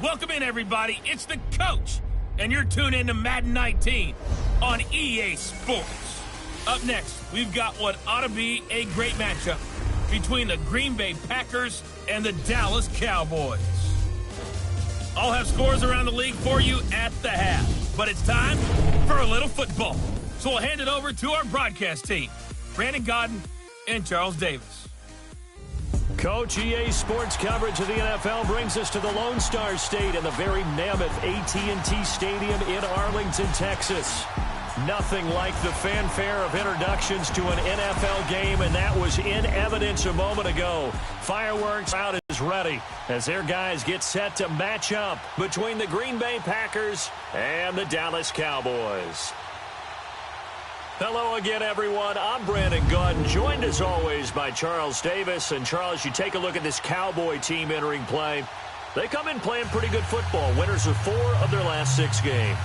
Welcome in, everybody. It's the coach, and you're tuned in to Madden 19 on EA Sports. Up next, we've got what ought to be a great matchup between the Green Bay Packers and the Dallas Cowboys. I'll have scores around the league for you at the half, but it's time for a little football. So we'll hand it over to our broadcast team, Brandon Godden and Charles Davis. Coach, EA Sports coverage of the NFL brings us to the Lone Star State and the very mammoth AT&T Stadium in Arlington, Texas. Nothing like the fanfare of introductions to an NFL game, and that was in evidence a moment ago. Fireworks crowd is ready as their guys get set to match up between the Green Bay Packers and the Dallas Cowboys. Hello again, everyone. I'm Brandon Godden, joined as always by Charles Davis. And Charles, you take a look at this Cowboy team entering play. They come in playing pretty good football. Winners of 4 of their last 6 games.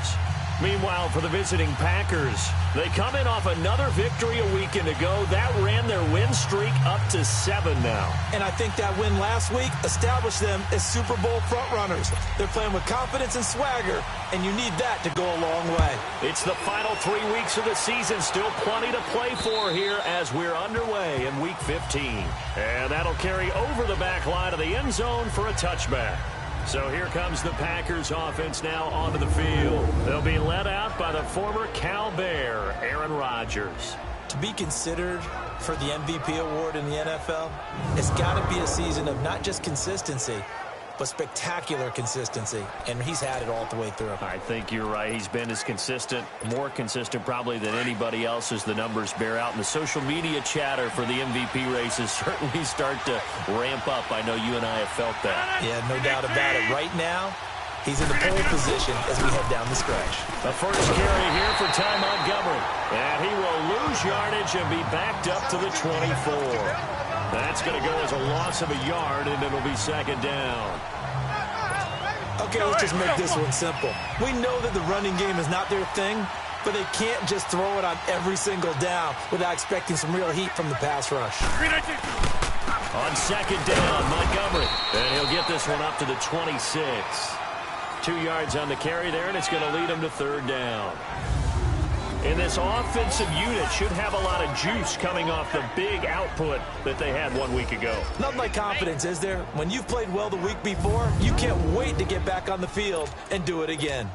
Meanwhile, for the visiting Packers, they come in off another victory a weekend ago. That ran their win streak up to 7 now. And I think that win last week established them as Super Bowl frontrunners. They're playing with confidence and swagger, and you need that to go a long way. It's the final 3 weeks of the season. Still plenty to play for here as we're underway in Week 15. And that'll carry over the back line of the end zone for a touchback. So here comes the Packers offense now onto the field. They'll be led out by the former Cal Bear, Aaron Rodgers. To be considered for the MVP award in the NFL, it's got to be a season of not just consistency, but spectacular consistency, and he's had it all the way through. I think you're right. He's been as consistent, more consistent probably than anybody else as the numbers bear out. And the social media chatter for the MVP races certainly start to ramp up. I know you and I have felt that. Yeah, no doubt about it. Right now, he's in the pole position as we head down the stretch. The first carry here for Ty Montgomery. And he will lose yardage and be backed up to the 24. That's going to go as a loss of a yard, and it'll be second down. Okay, let's just make this one simple. We know that the running game is not their thing, but they can't just throw it on every single down without expecting some real heat from the pass rush. On second down, Montgomery. And he'll get this one up to the 26. 2 yards on the carry there, and it's going to lead him to third down. And this offensive unit should have a lot of juice coming off the big output that they had 1 week ago. Nothing like confidence, is there? When you've played well the week before, you can't wait to get back on the field and do it again.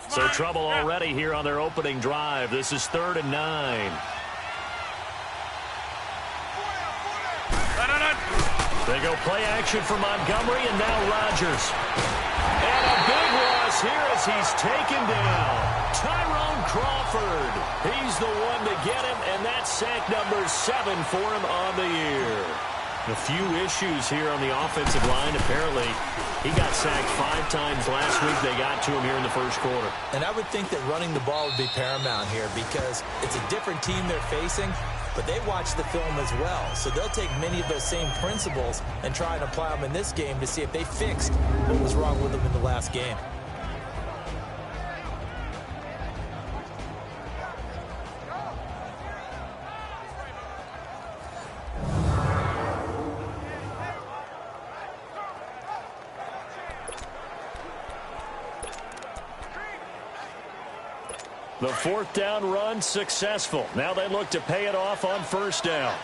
So trouble already here on their opening drive. This is 3rd and 9. They go play action for Montgomery, and now Rodgers. And a big loss here as he's taken down. Tyrone Crawford. He's the one to get him, and that's sack number 7 for him on the year. A few issues here on the offensive line. Apparently, he got sacked 5 times last week. They got to him here in the first quarter. And I would think that running the ball would be paramount here because it's a different team they're facing, but they watch the film as well. So they'll take many of those same principles and try and apply them in this game to see if they fixed what was wrong with them in the last game. The 4th down run successful. Now they look to pay it off on first down.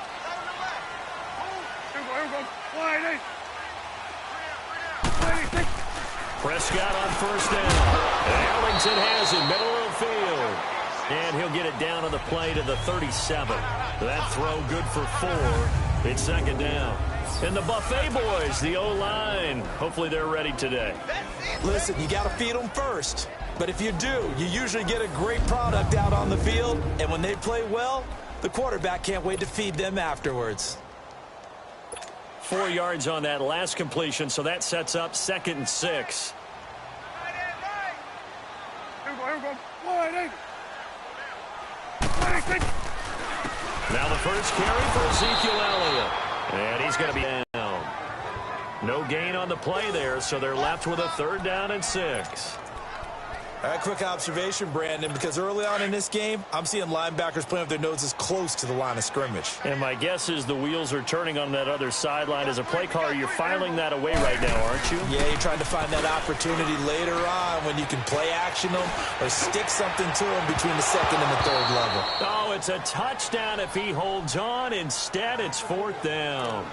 Prescott on first down. And Arlington has it, middle of the field. And he'll get it down on the play to the 37. That throw good for 4. It's second down. And the Buffet boys, the O-line, hopefully they're ready today. Listen, you got to feed them first. But if you do, you usually get a great product out on the field. And when they play well, the quarterback can't wait to feed them afterwards. 4 yards on that last completion, so that sets up 2nd and 6. Now the first carry for Ezekiel Elliott. And he's going to be down. No gain on the play there, so they're left with a 3rd down and 6. All right, quick observation, Brandon, because early on in this game, I'm seeing linebackers playing with their noses close to the line of scrimmage. And my guess is the wheels are turning on that other sideline. As a play caller, you're filing that away right now, aren't you? Yeah, you're trying to find that opportunity later on when you can play action them or stick something to them between the second and the third level. Oh, it's a touchdown if he holds on. Instead, it's 4th down.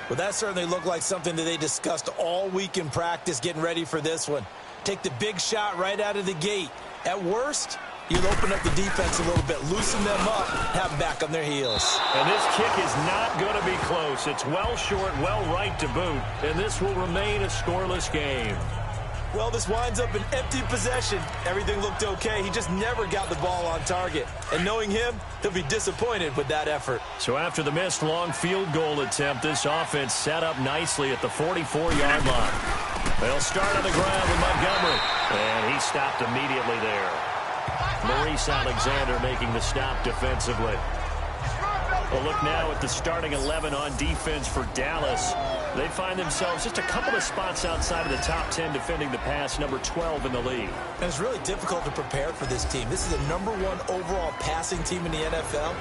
Well, that certainly looked like something that they discussed all week in practice getting ready for this one. Take the big shot right out of the gate. At worst, you'll open up the defense a little bit, loosen them up, have them back on their heels. And this kick is not going to be close. It's well short, well right to boot, and this will remain a scoreless game. Well, this winds up an empty possession. Everything looked okay. He just never got the ball on target. And knowing him, he'll be disappointed with that effort. So after the missed long field goal attempt, this offense set up nicely at the 44-yard line. They'll start on the ground with Montgomery. And he stopped immediately there. Maurice Alexander making the stop defensively. We'll look now at the starting 11 on defense for Dallas. They find themselves just a couple of spots outside of the top 10 defending the pass, number 12 in the league. And it's really difficult to prepare for this team. This is the number 1 overall passing team in the NFL,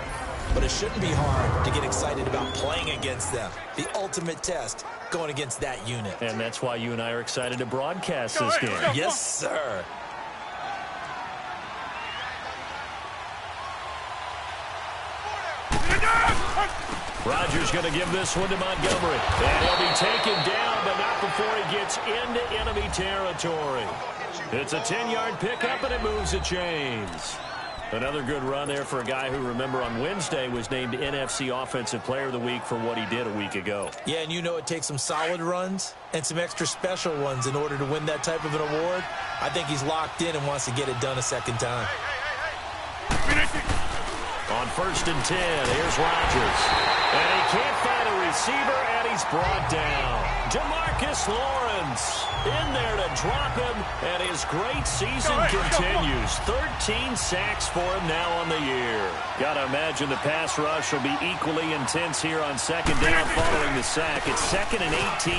but it shouldn't be hard to get excited about playing against them. The ultimate test going against that unit. And that's why you and I are excited to broadcast this game. Yes, sir. Rodgers going to give this one to Montgomery. And he'll be taken down, but not before he gets into enemy territory. It's a 10-yard pickup, and it moves the chains. Another good run there for a guy who, remember, on Wednesday was named NFC Offensive Player of the Week for what he did a week ago. Yeah, and you know it takes some solid runs and some extra special ones in order to win that type of an award. I think he's locked in and wants to get it done a second time. On 1st and 10, here's Rodgers. And he can't find a receiver, and he's brought down. Demarcus Lawrence in there to drop him, and his great season continues. 13 sacks for him now on the year. Got to imagine the pass rush will be equally intense here on 2nd down following the sack. It's 2nd and 18.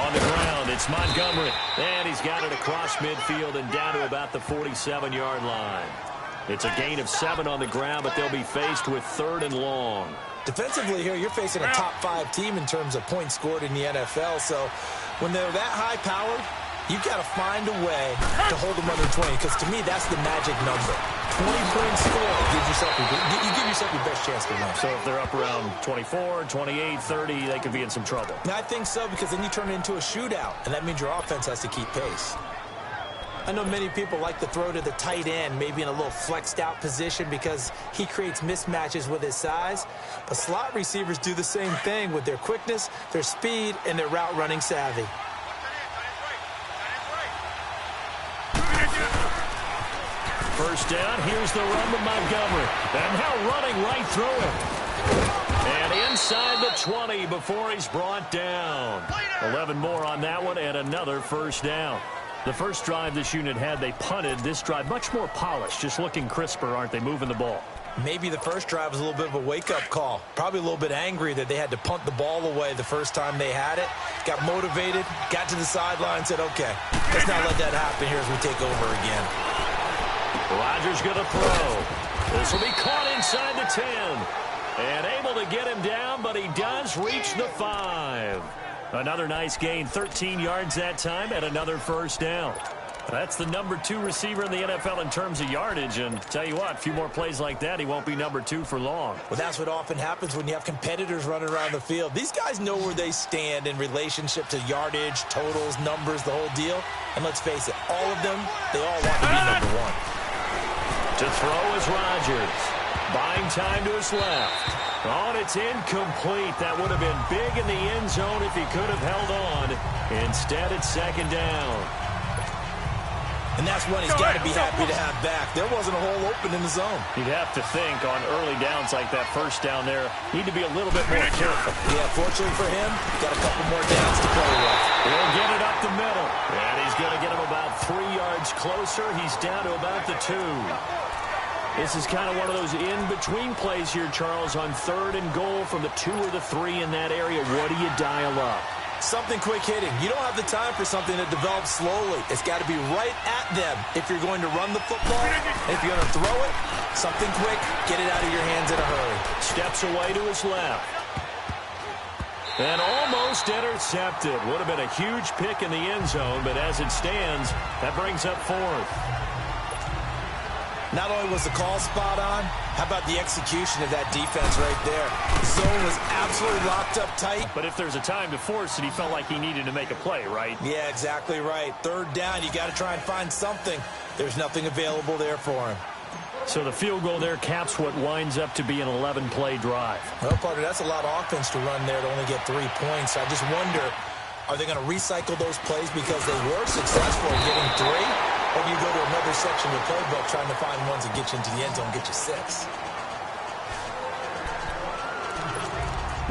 On the ground, it's Montgomery. And he's got it across midfield and down to about the 47-yard line. It's a gain of 7 on the ground, but they'll be faced with 3rd and long. Defensively here, you're facing a top 5 team in terms of points scored in the NFL. So when they're that high-powered, you've got to find a way to hold them under 20, because to me, that's the magic number. 20 points scored gives yourself you give yourself your best chance to win. So if they're up around 24, 28, 30, they could be in some trouble. I think so, because then you turn it into a shootout, and that means your offense has to keep pace. I know many people like to throw to the tight end, maybe in a little flexed out position because he creates mismatches with his size. But slot receivers do the same thing with their quickness, their speed, and their route running savvy. First down, here's the run to Montgomery. And now running right through him. And inside the 20 before he's brought down. 11 more on that one and another first down. The first drive this unit had, they punted. This drive, much more polished, just looking crisper, aren't they, moving the ball? Maybe the first drive was a little bit of a wake-up call. Probably a little bit angry that they had to punt the ball away the first time they had it. Got motivated, got to the sideline, said, okay, let's not let that happen here as we take over again. Rodgers going to throw. This will be caught inside the 10. And able to get him down, but he does reach the 5. Another nice gain, 13 yards that time, and another first down. That's the number 2 receiver in the NFL in terms of yardage, and tell you what, a few more plays like that, he won't be number 2 for long. Well, that's what often happens when you have competitors running around the field. These guys know where they stand in relationship to yardage, totals, numbers, the whole deal. And let's face it, all of them, they all want to be number 1. To throw is Rodgers. Buying time to his left. Oh, and it's incomplete. That would have been big in the end zone if he could have held on. Instead, it's 2nd down. And that's one he's got to be happy to have back. There wasn't a hole open in the zone. You'd have to think on early downs like that first down there, need to be a little bit more careful. Yeah, fortunately for him, got a couple more downs to play with. He'll get it up the middle. And he's going to get him about 3 yards closer. He's down to about the 2. This is kind of one of those in-between plays here, Charles, on 3rd and goal from the 2 or the 3 in that area. What do you dial up? Something quick hitting. You don't have the time for something that develops slowly. It's got to be right at them if you're going to run the football. And if you're going to throw it, something quick, get it out of your hands in a hurry. Steps away to his left. And almost intercepted. Would have been a huge pick in the end zone, but as it stands, that brings up fourth. Not only was the call spot on, how about the execution of that defense right there? The zone was absolutely locked up tight. But if there's a time to force it, he felt like he needed to make a play, right? Yeah, exactly right. Third down, you got to try and find something. There's nothing available there for him. So the field goal there caps what winds up to be an 11-play drive. Well, partner, that's a lot of offense to run there to only get 3 points. I just wonder, are they going to recycle those plays because they were successful in getting 3? Or do you go to another section of the playbook trying to find ones that get you into the end zone, get you 6?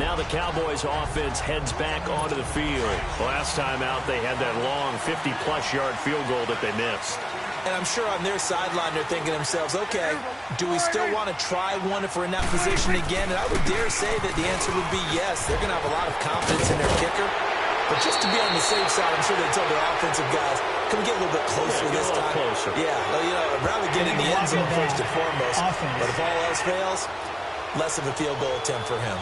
Now the Cowboys offense heads back onto the field. Last time out, they had that long 50-plus yard field goal that they missed. And I'm sure on their sideline they're thinking to themselves, okay, do we still want to try one if we're in that position again? And I would dare say that the answer would be yes. They're going to have a lot of confidence in their kicker. But just to be on the safe side, I'm sure they tell their offensive guys, can we get a little bit closer this time? Closer. Yeah, well, I'd rather get in the end zone first and foremost. But if all else fails, less of a field goal attempt for him.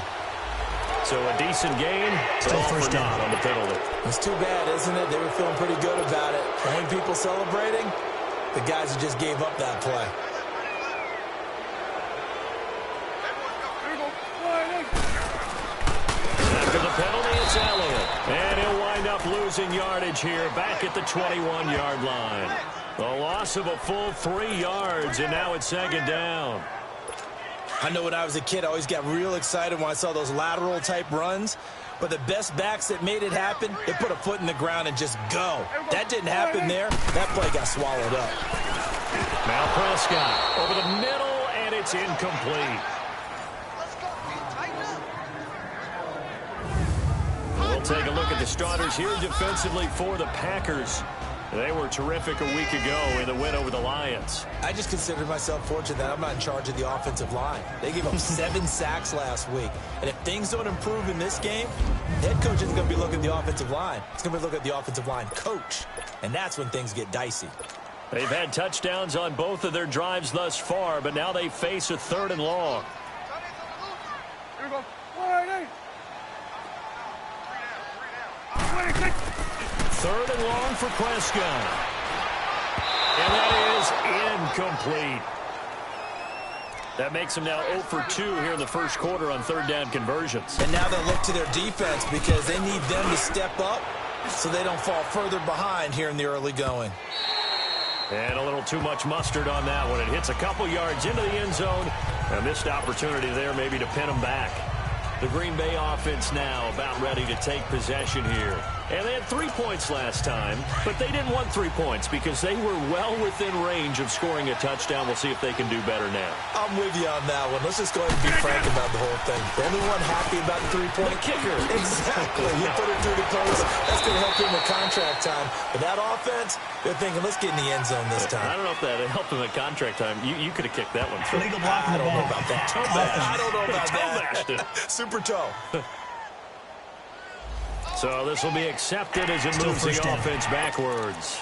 So a decent gain, still first down on the penalty. It's too bad, isn't it? They were feeling pretty good about it. And when people celebrating, the guys who just gave up that play. After the penalty, it's Elliott. And he'll wind up losing yardage here back at the 21-yard line. A loss of a full 3 yards, and now it's second down. I know when I was a kid, I always got real excited when I saw those lateral-type runs. But the best backs that made it happen, they put a foot in the ground and just go. That didn't happen there. That play got swallowed up. Now Prescott over the middle, and it's incomplete. We'll take a look at the starters here defensively for the Packers. They were terrific a week ago in the win over the Lions. I just consider myself fortunate that I'm not in charge of the offensive line. They gave up 7 sacks last week. And if things don't improve in this game, head coach isn't going to be looking at the offensive line. He's going to be looking at the offensive line coach. And that's when things get dicey. They've had touchdowns on both of their drives thus far, but now they face a 3rd and long. Here we go. 3rd and long for Prescott. And that is incomplete. That makes them now 0 for 2 here in the first quarter on 3rd down conversions. And now they'll look to their defense because they need them to step up so they don't fall further behind here in the early going. And a little too much mustard on that one. It hits a couple yards into the end zone. A missed opportunity there maybe to pin them back. The Green Bay offense now about ready to take possession here. And they had 3 points last time, but they didn't want 3 points because they were well within range of scoring a touchdown. We'll see if they can do better now. I'm with you on that one. Let's just go ahead and be frank about the whole thing. The only one happy about the 3-point kicker. Exactly. You put it through the post. That's going to help him with contract time. But that offense, they're thinking, let's get in the end zone this time. I don't know if that helped him at contract time. You could have kicked that one through. Legal blocking the ball. I don't know about that. I don't know about that. Super toe. So this will be accepted as it moves the offense backwards.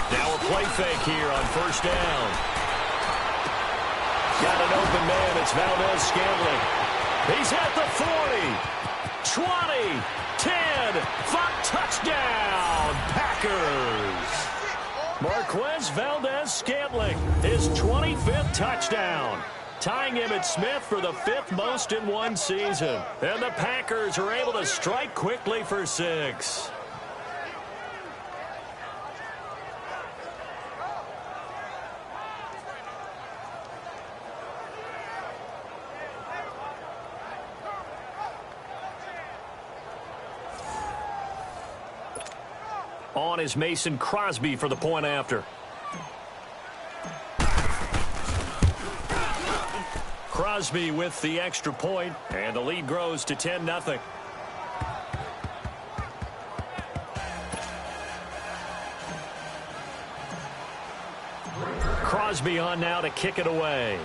Now a play fake here on 1st down. Got an open man. It's Valdez-Scantling. He's at the 40, 20, 10, 5, touchdown, Packers. Marquez Valdez-Scantling, his 25th touchdown, tying Emmitt Smith for the 5th most in one season. And the Packers are able to strike quickly for 6. On is Mason Crosby for the point after. Crosby with the extra point, and the lead grows to 10-0. be on now to kick it away.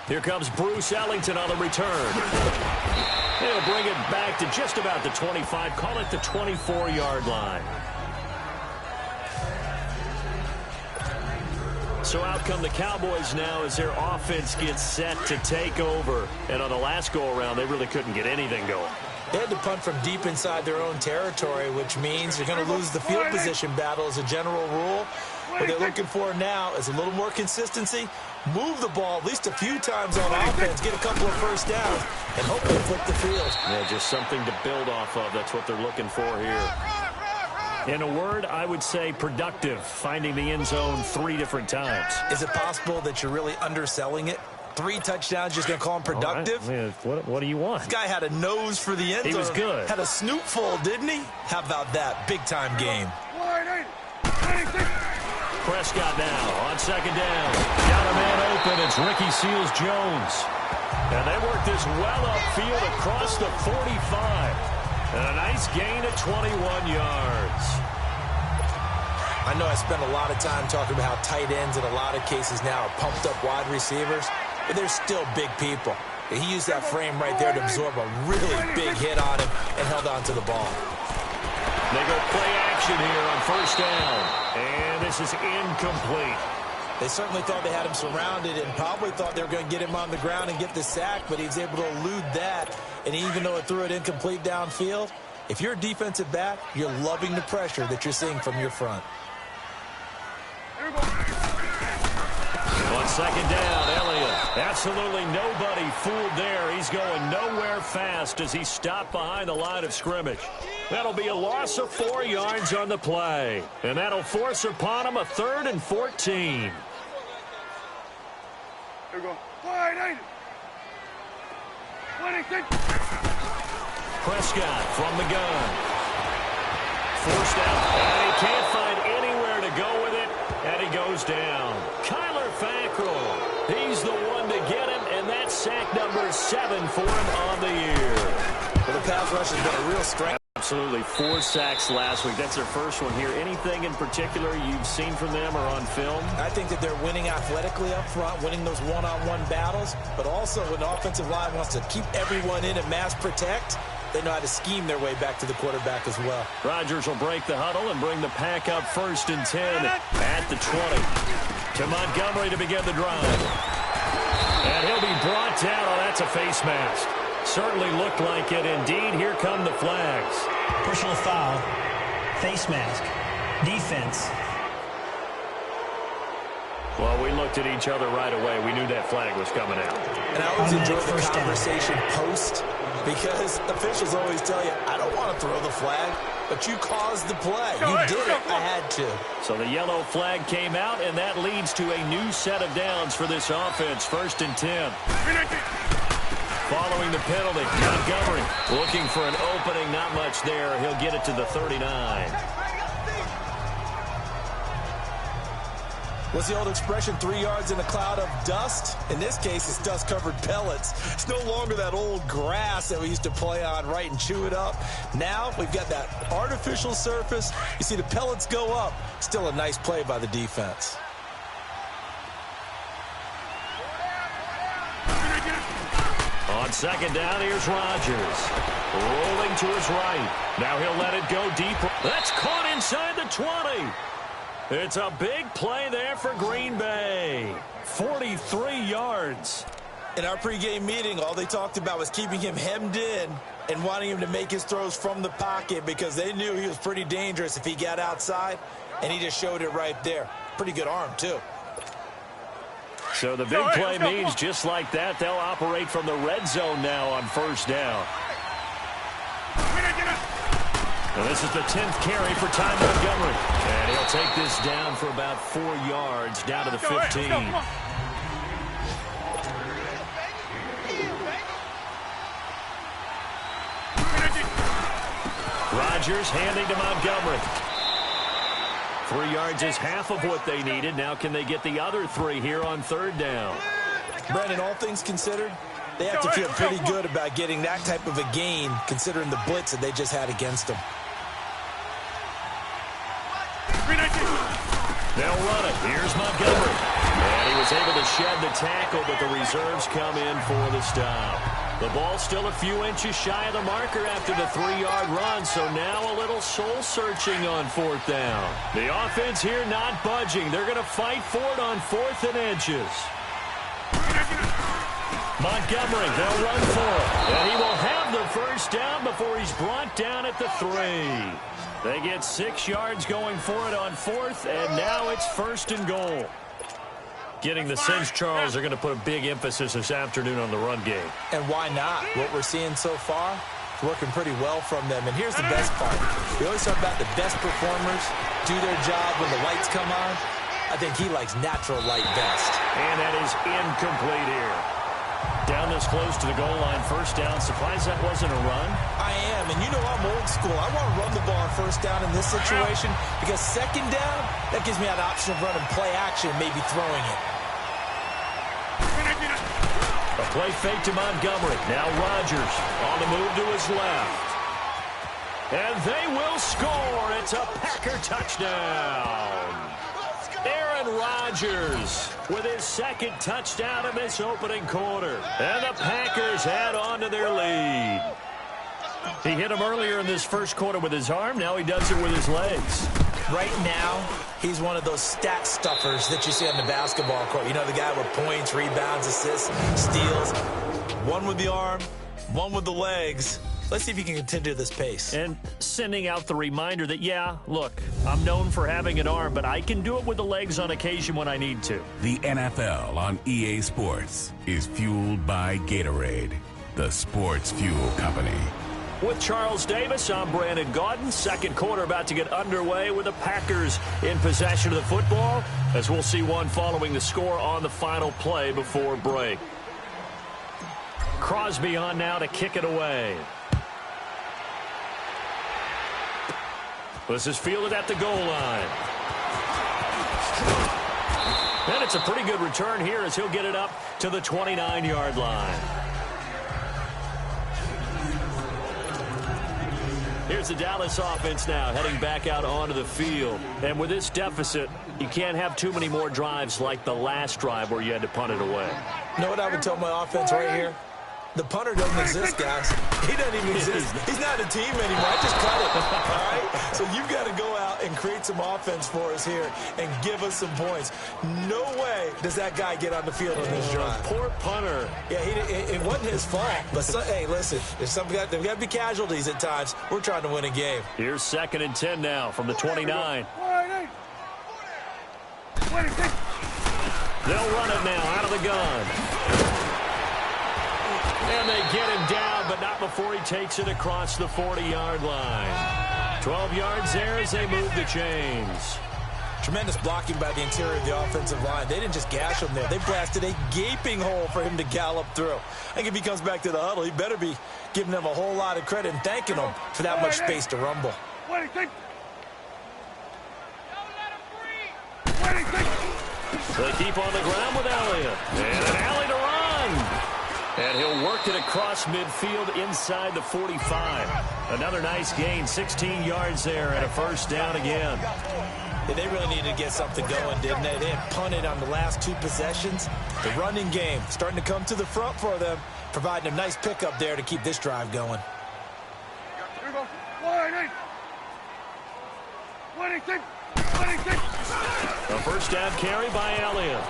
Here comes Bruce Ellington on the return. He'll bring it back to just about the 25. Call it the 24-yard line. So out come the Cowboys now as their offense gets set to take over. And on the last go-around, they really couldn't get anything going. They had to punt from deep inside their own territory, which means you're going to lose the field position battle as a general rule. What they're looking for now is a little more consistency. Move the ball at least a few times on offense, get a couple of first downs, and hopefully flip the field. Yeah, just something to build off of. That's what they're looking for here. In a word, I would say productive, finding the end zone 3 different times. Is it possible that you're really underselling it? 3 touchdowns, just going to call him productive? Right. What do you want? This guy had a nose for the end zone. He was good. Had a snootful, didn't he? How about that? Big-time game. Prescott now on second down. Got a man open. It's Ricky Seals-Jones. And they work this well upfield across the 45. And a nice gain of 21 yards. I know I spent a lot of time talking about how tight ends in a lot of cases now are pumped up wide receivers, but they're still big people. He used that frame right there to absorb a really big hit on him and held on to the ball. They go play action here on first down. And this is incomplete. They certainly thought they had him surrounded and probably thought they were going to get him on the ground and get the sack, but he was able to elude that. And even though it threw it incomplete downfield, if you're a defensive back, you're loving the pressure that you're seeing from your front. On second down, Elliott. Absolutely nobody fooled there. He's going nowhere fast as he stopped behind the line of scrimmage. That'll be a loss of 4 yards on the play. And that'll force upon him a 3rd and 14. Here we go. Wide 26. Prescott from the gun. Forced out. And he can't find anywhere to go with it. And he goes down. Kyler Fackrell. He's the one to get him. And that's sack number 7 for him on the year. Well, the pass rush has been a real strength. Absolutely. 4 sacks last week. That's their first one here. Anything in particular you've seen from them or on film? I think that they're winning athletically up front, winning those one-on-one battles, but also when the offensive line wants to keep everyone in and mass protect, they know how to scheme their way back to the quarterback as well. Rodgers will break the huddle and bring the pack up 1st and 10 at the 20. To Montgomery to begin the drive. And he'll be brought down. Oh, that's a face mask. Certainly looked like it. Indeed, here come the flags. Personal foul, face mask, defense. Well, we looked at each other right away. We knew that flag was coming out. And I always enjoy the conversation post because officials always tell you, I don't want to throw the flag, but you caused the play. You did it. I had to. So the yellow flag came out, and that leads to a new set of downs for this offense. 1st and 10. Following the penalty, Montgomery looking for an opening. Not much there. He'll get it to the 39. What's the old expression, 3 yards in a cloud of dust? In this case, it's dust-covered pellets. It's no longer that old grass that we used to play on, right, and chew it up. Now we've got that artificial surface. You see the pellets go up. Still a nice play by the defense. On second down, here's Rodgers. Rolling to his right. Now he'll let it go deep. That's caught inside the 20. It's a big play there for Green Bay. 43 yards. In our pregame meeting, all they talked about was keeping him hemmed in and wanting him to make his throws from the pocket because they knew he was pretty dangerous if he got outside, and he just showed it right there. Pretty good arm, too. So the big play means just like that, they'll operate from the red zone now on first down. And this is the 10th carry for Ty Montgomery. And he'll take this down for about 4 yards, down to the 15. Rodgers handing to Montgomery. 3 yards is half of what they needed. Now can they get the other 3 here on third down? Brandon, all things considered, they have to feel pretty good about getting that type of a gain considering the blitz that they just had against them. They'll run it. Here's Montgomery. And he was able to shed the tackle, but the reserves come in for the stop. The ball still a few inches shy of the marker after the 3-yard run, so now a little soul-searching on 4th down. The offense here not budging. They're going to fight for it on 4th and inches. Montgomery, they'll run for it. And he will have the first down before he's brought down at the 3. They get 6 yards going for it on 4th, and now it's 1st and goal. Getting the sense, Charles, are going to put a big emphasis this afternoon on the run game. And why not? What we're seeing so far is working pretty well from them. And here's the best part. We always talk about the best performers do their job when the lights come on. I think he likes natural light best. And that is incomplete here. Down this close to the goal line, 1st down. Surprised that wasn't a run? I am, and you know I'm old school. I want to run the ball on 1st down in this situation because 2nd down, that gives me an option of running play action, maybe throwing it. A play fake to Montgomery. Now Rodgers on the move to his left. And they will score. It's a Packer touchdown. Aaron Rodgers with his 2nd touchdown in this opening quarter. And the Packers add on to their lead. He hit him earlier in this 1st quarter with his arm. Now he does it with his legs. Right now, he's one of those stat stuffers that you see on the basketball court. You know, the guy with points, rebounds, assists, steals. One with the arm, one with the legs. Let's see if he can continue this pace. And sending out the reminder that, yeah, look, I'm known for having an arm, but I can do it with the legs on occasion when I need to. The NFL on EA Sports is fueled by Gatorade, the sports fuel company. With Charles Davis, I'm Brandon Gaudin. 2nd quarter about to get underway with the Packers in possession of the football, as we'll see one following the score on the final play before break. Crosby on now to kick it away. This is fielded at the goal line. And it's a pretty good return here as he'll get it up to the 29-yard line. Here's the Dallas offense now heading back out onto the field. And with this deficit, you can't have too many more drives like the last drive where you had to punt it away. You know what I would tell my offense right here? The punter doesn't exist, guys. He doesn't even exist. He's not a team anymore. I just cut it, all right? So you've got to go out and create some offense for us here and give us some points. No way does that guy get on the field on this drive. Poor punter. Yeah, it wasn't his fault. But, hey, listen, there's got to be casualties at times. We're trying to win a game. Here's 2nd and 10 now from the 29. They'll run it now out of the gun. And they get him down, but not before he takes it across the 40-yard line. 12 yards there as they move the chains. Tremendous blocking by the interior of the offensive line. They didn't just gash him there. They blasted a gaping hole for him to gallop through. I think if he comes back to the huddle, he better be giving them a whole lot of credit and thanking them for that much space to rumble. They keep on the ground with Elliott. And an alley to run. And he'll work it across midfield inside the 45. Another nice gain, 16 yards there and a 1st down again. Yeah, they really needed to get something going, didn't they? They had punted on the last 2 possessions. The running game starting to come to the front for them, providing a nice pickup there to keep this drive going. Here we go. 26. A 1st down carry by Elliott.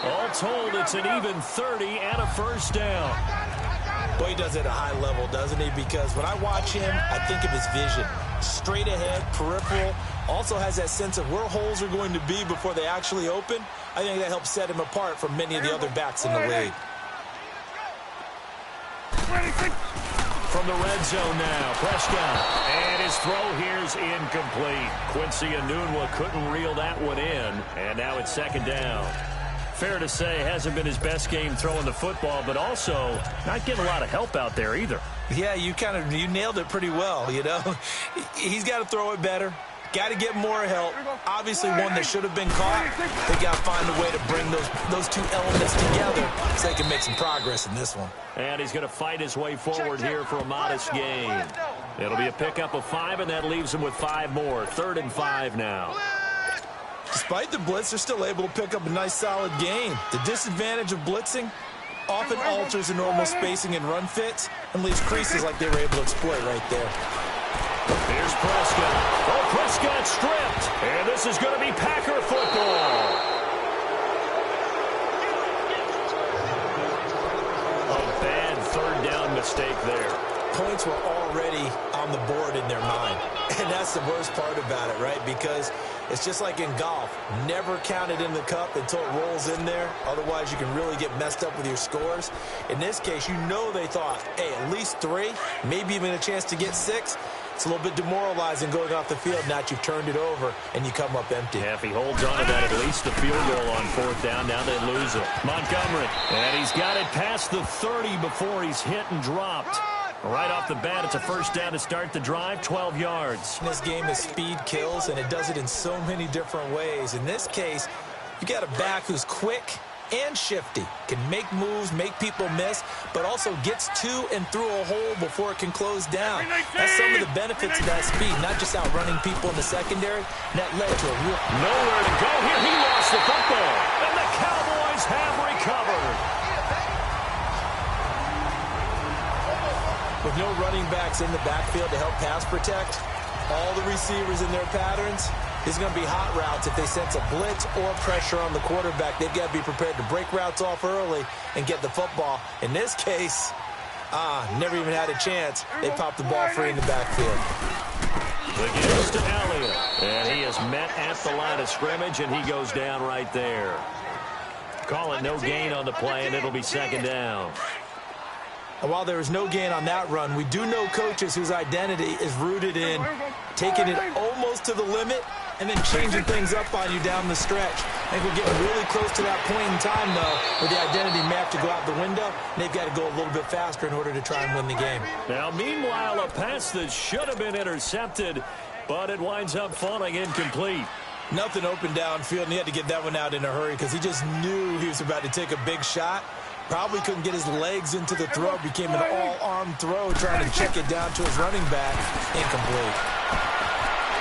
All told, it's an even 30 and a 1st down. Boy, he does it at a high level, doesn't he? Because when I watch him, I think of his vision. Straight ahead, peripheral. Also has that sense of where holes are going to be before they actually open. I think that helps set him apart from many of the other backs in the league. From the red zone now, Prescott. And his throw here's incomplete. Quincy Enunwa couldn't reel that one in. And now it's 2nd down. Fair to say, hasn't been his best game throwing the football, but also not getting a lot of help out there either. Yeah, you nailed it pretty well, you know. He's got to throw it better. Got to get more help. Obviously one that should have been caught. They got to find a way to bring those 2 elements together so they can make some progress in this one. And he's going to fight his way forward here for a modest gain. It'll be a pickup of 5, and that leaves them with 5 more. 3rd and 5 now. Despite the blitz, they're still able to pick up a nice, solid gain. The disadvantage of blitzing often alters the normal spacing and run fits and leaves creases like they were able to exploit right there. Here's Prescott. Oh, Prescott stripped. And this is going to be Packer football. A bad 3rd down mistake there. Points were already on the board in their mind. And that's the worst part about it, right? Because it's just like in golf. Never count it in the cup until it rolls in there. Otherwise, you can really get messed up with your scores. In this case, you know they thought, hey, at least 3, maybe even a chance to get 6. It's a little bit demoralizing going off the field. Now that you've turned it over and you come up empty. Yeah, if he holds on to that, at least the field goal on 4th down. Now they lose it. Montgomery. And he's got it past the 30 before he's hit and dropped. Right off the bat, it's a 1st down to start the drive, 12 yards. This game is speed kills, and it does it in so many different ways. In this case, you got a back who's quick and shifty, can make moves, make people miss, but also gets to and through a hole before it can close down. That's some of the benefits of that speed, not just outrunning people in the secondary. And that led to a real... Nowhere to go here. He lost the football, and the Cowboys have recovered. With no running backs in the backfield to help pass protect, all the receivers in their patterns, it's going to be hot routes. If they sense a blitz or pressure on the quarterback, they've got to be prepared to break routes off early and get the football. In this case, never even had a chance. They popped the ball free in the backfield. The gives to Elliott, and he is met at the line of scrimmage, and he goes down right there. Call it no gain on the play, and it'll be 2nd down. And while there was no gain on that run, we do know coaches whose identity is rooted in taking it almost to the limit and then changing things up on you down the stretch. I think we're getting really close to that point in time, though, where the identity may have to go out the window, and they've got to go a little bit faster in order to try and win the game. Now, meanwhile, a pass that should have been intercepted, but it winds up falling incomplete. Nothing open downfield, and he had to get that one out in a hurry because he just knew he was about to take a big shot. Probably couldn't get his legs into the throw. Became an all-arm throw, trying to check it down to his running back. Incomplete.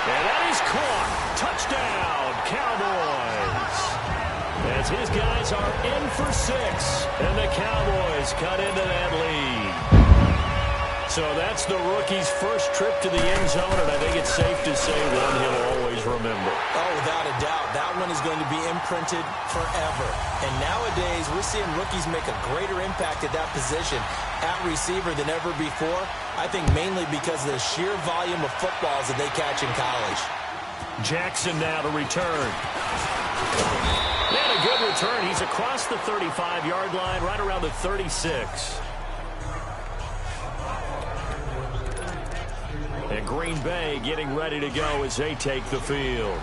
And that is caught. Touchdown, Cowboys. As his guys are in for 6, and the Cowboys cut into that lead. So that's the rookie's first trip to the end zone, and I think it's safe to say one he'll always remember. Oh, without a doubt. That one is going to be imprinted forever. And nowadays, we're seeing rookies make a greater impact at that position at receiver than ever before. I think mainly because of the sheer volume of footballs that they catch in college. Jackson now to return. And a good return. He's across the 35-yard line, right around the 36. And Green Bay getting ready to go as they take the field.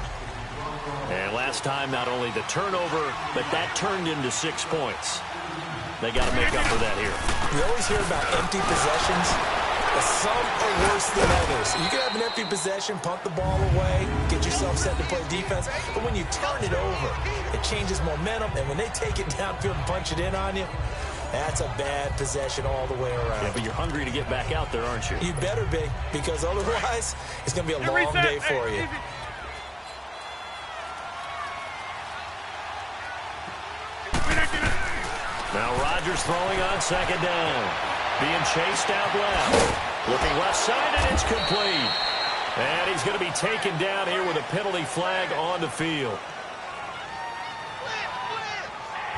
And last time, not only the turnover, but that turned into 6 points. They got to make up for that here. We always hear about empty possessions, but some are worse than others. You can have an empty possession, punt the ball away, get yourself set to play defense, but when you turn it over, it changes momentum, and when they take it downfield and punch it in on you, that's a bad possession all the way around. Yeah, but you're hungry to get back out there, aren't you? You better be, because otherwise, it's going to be a long day for you. Now Rodgers throwing on 2nd down. Being chased out left. Looking left side, and it's complete. And he's going to be taken down here with a penalty flag on the field.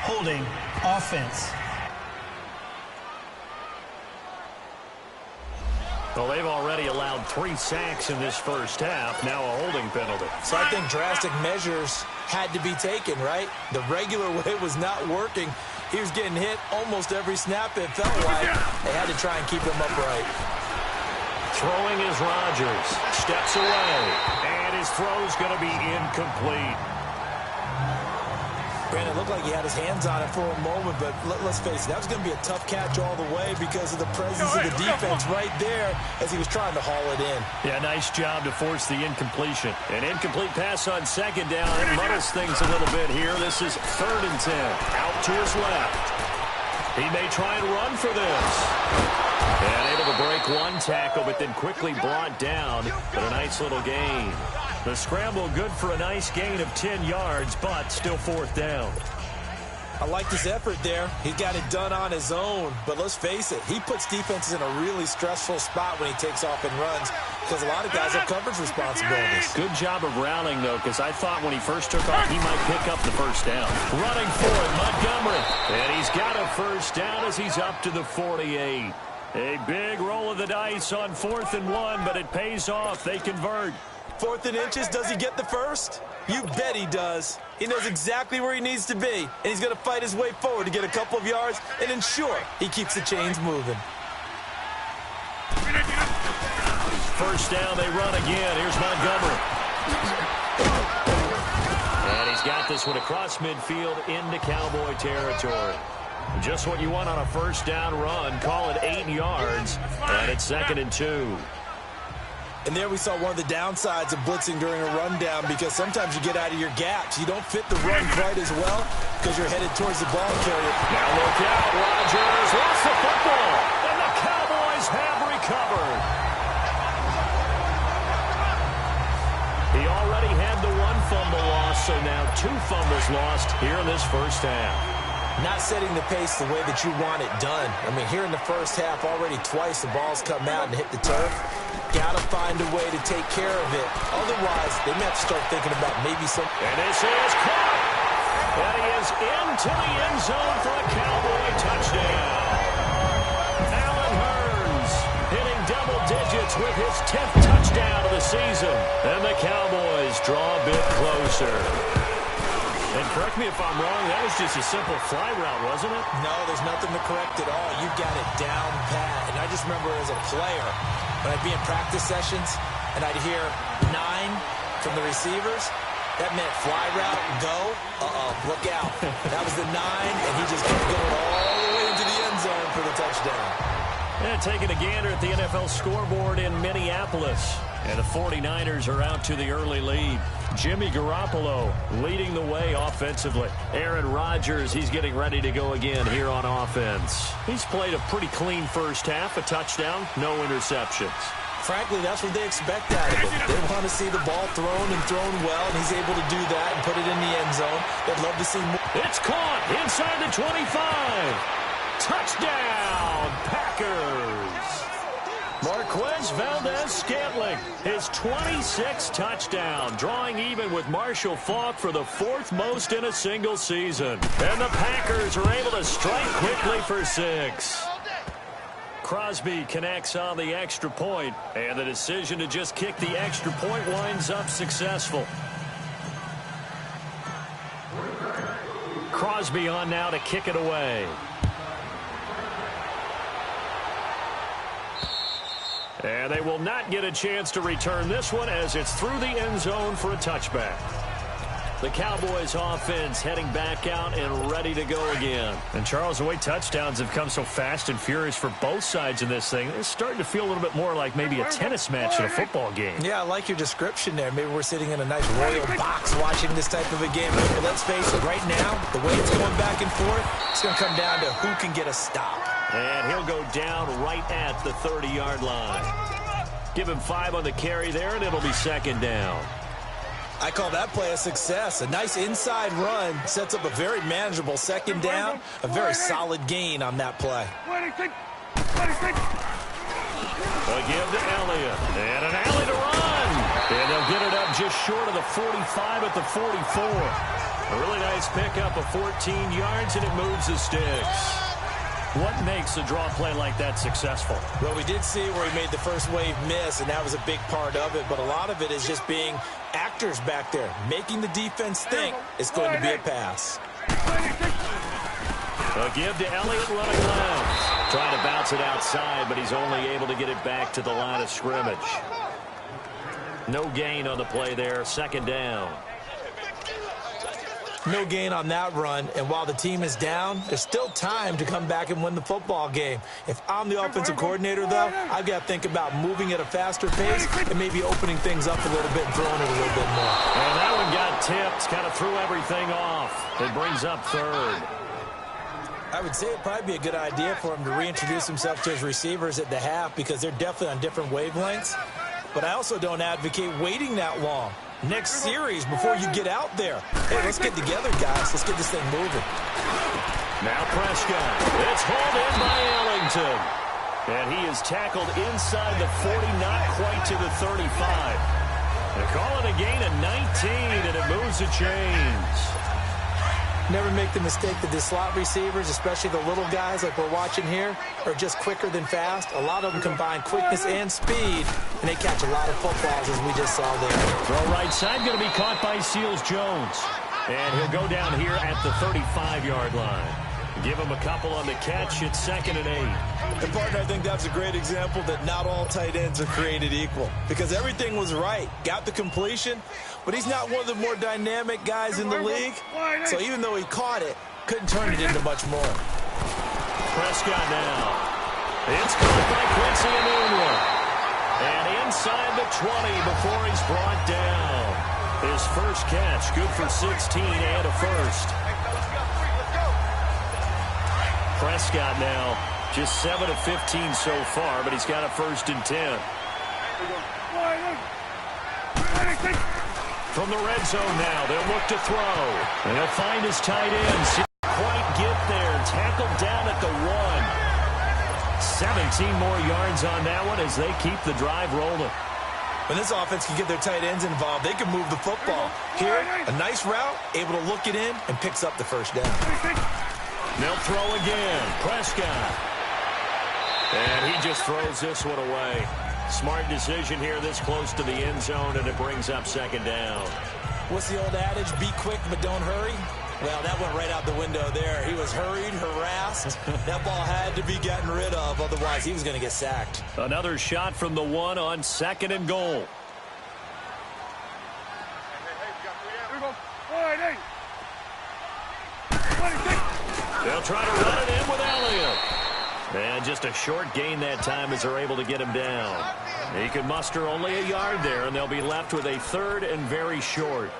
Holding offense. Well, they've already allowed 3 sacks in this first half. Now a holding penalty. So I think drastic measures had to be taken, right? The regular way was not working. He was getting hit almost every snap, it felt like. They had to try and keep him upright. Throwing is Rodgers. Steps away. And his throw's going to be incomplete. Brandon, it looked like he had his hands on it for a moment, but let's face it, that was going to be a tough catch all the way because of the presence of the defense right there as he was trying to haul it in. Yeah, nice job to force the incompletion. An incomplete pass on 2nd down. It muddles things a little bit here. This is 3rd and 10. Out to his left. He may try and run for this. And able to break one tackle, but then quickly brought down. But a nice little gain. The scramble good for a nice gain of 10 yards, but still fourth down. I liked his effort there. He got it done on his own. But let's face it, he puts defenses in a really stressful spot when he takes off and runs because a lot of guys have coverage responsibilities. Good job of rallying, though, because I thought when he first took off, he might pick up the first down. Running for it, Montgomery. And he's got a first down as he's up to the 48. A big roll of the dice on 4th and 1, but it pays off. They convert. 4th and inches, does he get the first? You bet he does. He knows exactly where he needs to be, and he's going to fight his way forward to get a couple of yards and ensure he keeps the chains moving. First down, they run again. Here's Montgomery. And he's got this one across midfield into Cowboy territory. Just what you want on a first down run. Call it 8 yards, and it's 2nd and 2. And there we saw one of the downsides of blitzing during a rundown because sometimes you get out of your gaps. You don't fit the run quite as well because you're headed towards the ball carrier. Now look out. Rodgers lost the football, and the Cowboys have recovered. He already had the 1 fumble loss, so now 2 fumbles lost here in this first half. Not setting the pace the way that you want it done. I mean, here in the first half, already twice the ball's come out and hit the turf. Got to find a way to take care of it. Otherwise, they may have to start thinking about maybe some... And this is caught. And he is into the end zone for a Cowboy touchdown. Allen Hurns hitting double digits with his 10th touchdown of the season. And the Cowboys draw a bit closer. And correct me if I'm wrong, that was just a simple fly route, wasn't it? No, there's nothing to correct at all. You got it down pat. And I just remember as a player, when I'd be in practice sessions and I'd hear 9 from the receivers, that meant fly route, go, look out. That was the 9, and he just kept going all the way into the end zone for the touchdown. And taking a gander at the NFL scoreboard in Minneapolis. And the 49ers are out to the early lead. Jimmy Garoppolo leading the way offensively. Aaron Rodgers, he's getting ready to go again here on offense. He's played a pretty clean first half, a touchdown, no interceptions. Frankly, that's what they expect out of him. They want to see the ball thrown and thrown well, and he's able to do that and put it in the end zone. They'd love to see more. It's caught inside the 25. Touchdown, Packers. Marquez Valdez-Scantling, his 26th touchdown, drawing even with Marshall Faulk for the 4th most in a single season. And the Packers are able to strike quickly for 6. Crosby connects on the extra point, and the decision to just kick the extra point winds up successful. Crosby on now to kick it away. And they will not get a chance to return this one as it's through the end zone for a touchback. The Cowboys offense heading back out and ready to go again. And Charles, the way touchdowns have come so fast and furious for both sides in this thing, it's starting to feel a little bit more like maybe a tennis match in a football game. Yeah, I like your description there. Maybe we're sitting in a nice royal box watching this type of a game. But let's face it, right now, the way it's going back and forth, it's going to come down to who can get a stop. And he'll go down right at the 30-yard line. Give him 5 on the carry there, and it'll be 2nd down. I call that play a success. A nice inside run sets up a very manageable 2nd down. A very solid gain on that play. A give to Elliott. And an alley to run. And they'll get it up just short of the 45 at the 44. A really nice pickup of 14 yards, and it moves the sticks. What makes a draw play like that successful? Well, we did see where he made the first wave miss, and that was a big part of it. But a lot of it is just being actors back there, making the defense think it's going to be a pass. A give to Elliott running left. Trying to bounce it outside, but he's only able to get it back to the line of scrimmage. No gain on the play there, 2nd down. No gain on that run, and while the team is down, there's still time to come back and win the football game. If I'm the offensive coordinator, though, I've got to think about moving at a faster pace and maybe opening things up a little bit and throwing it a little bit more. And that one got tipped, kind of threw everything off. It brings up 3rd. I would say it'd probably be a good idea for him to reintroduce himself to his receivers at the half because they're definitely on different wavelengths. But I also don't advocate waiting that long. Next series before you get out there. Hey, let's get together, guys. Let's get this thing moving. Now Prescott. It's hauled in by Ellington. And he is tackled inside the 40, not quite to the 35. They call it a gain of 19, and it moves the chains. Never make the mistake that the slot receivers, especially the little guys like we're watching here, are just quicker than fast. A lot of them combine quickness and speed, and they catch a lot of footballs, as we just saw there. Throw right side going to be caught by Seals-Jones. And he'll go down here at the 35-yard line. Give him a couple on the catch. It's 2nd and 8. And, partner, I think that's a great example that not all tight ends are created equal because everything was right. Got the completion, but he's not one of the more dynamic guys in the league. So even though he caught it, couldn't turn it into much more. Prescott now. It's caught by Quincy Enunwa. And inside the 20 before he's brought down. His first catch, good for 16 and a first. Prescott now just 7 of 15 so far, but he's got a 1st and 10. From the red zone now, they'll look to throw. And he'll find his tight ends. Quite get there. Tackled down at the 1. 17 more yards on that one as they keep the drive rolling. When this offense can get their tight ends involved, they can move the football. Here, a nice route, able to look it in, and picks up the first down. They'll throw again. Prescott. And he just throws this one away. Smart decision here this close to the end zone, and it brings up 2nd down. What's the old adage? Be quick, but don't hurry. Well, that went right out the window there. He was hurried, harassed. That ball had to be gotten rid of. Otherwise, he was going to get sacked. Another shot from the 1 on 2nd and goal. They'll try to run it in with Elliott. And just a short gain that time as they're able to get him down. He can muster only a yard there, and they'll be left with a 3rd and very short.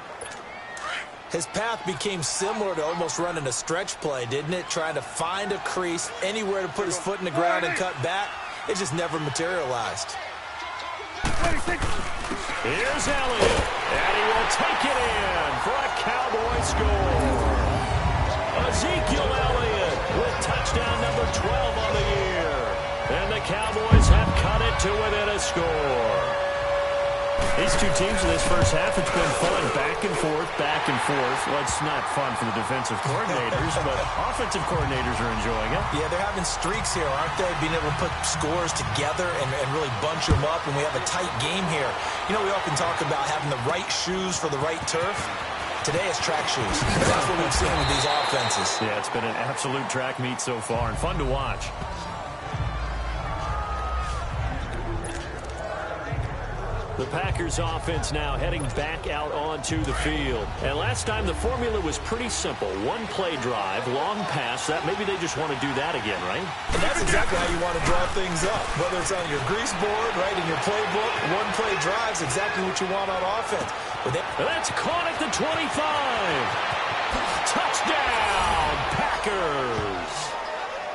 His path became similar to almost running a stretch play, didn't it? Trying to find a crease, anywhere to put his foot in the ground and cut back. It just never materialized. Here's Elliott, and he will take it in for a Cowboy score. Ezekiel Elliott with touchdown number 12 on the year. And the Cowboys have cut it to within a score. These two teams in this first half, it's been fun. Back and forth, back and forth. Well, it's not fun for the defensive coordinators, but offensive coordinators are enjoying it. Yeah, they're having streaks here, aren't they? Being able to put scores together and really bunch them up, and we have a tight game here. You know, we often talk about having the right shoes for the right turf. Today it's track shoes. That's what we've seen with these offenses. Yeah, it's been an absolute track meet so far and fun to watch. The Packers offense now heading back out onto the field. And last time the formula was pretty simple. One play drive, long pass. That maybe they just want to do that again, right? And that's exactly how you want to draw things up. Whether it's on your grease board, right, in your playbook, one play drive is exactly what you want on offense. That's caught at the 25. Touchdown, Packers.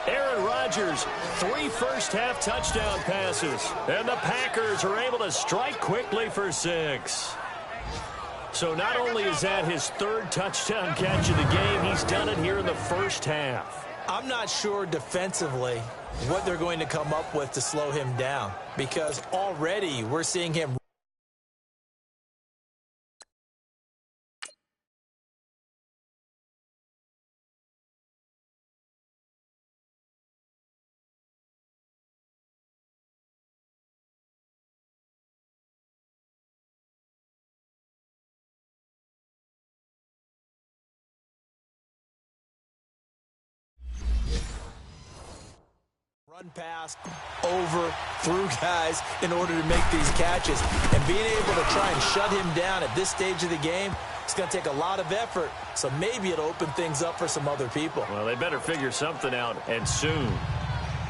Aaron Rodgers, 3 first-half touchdown passes. And the Packers are able to strike quickly for 6. So not only is that his 3rd touchdown catch of the game, he's done it here in the first half. I'm not sure defensively what they're going to come up with to slow him down, because already we're seeing him run past, over, through guys in order to make these catches. And being able to try and shut him down at this stage of the game, it's going to take a lot of effort. So maybe it'll open things up for some other people. Well, they better figure something out, and soon.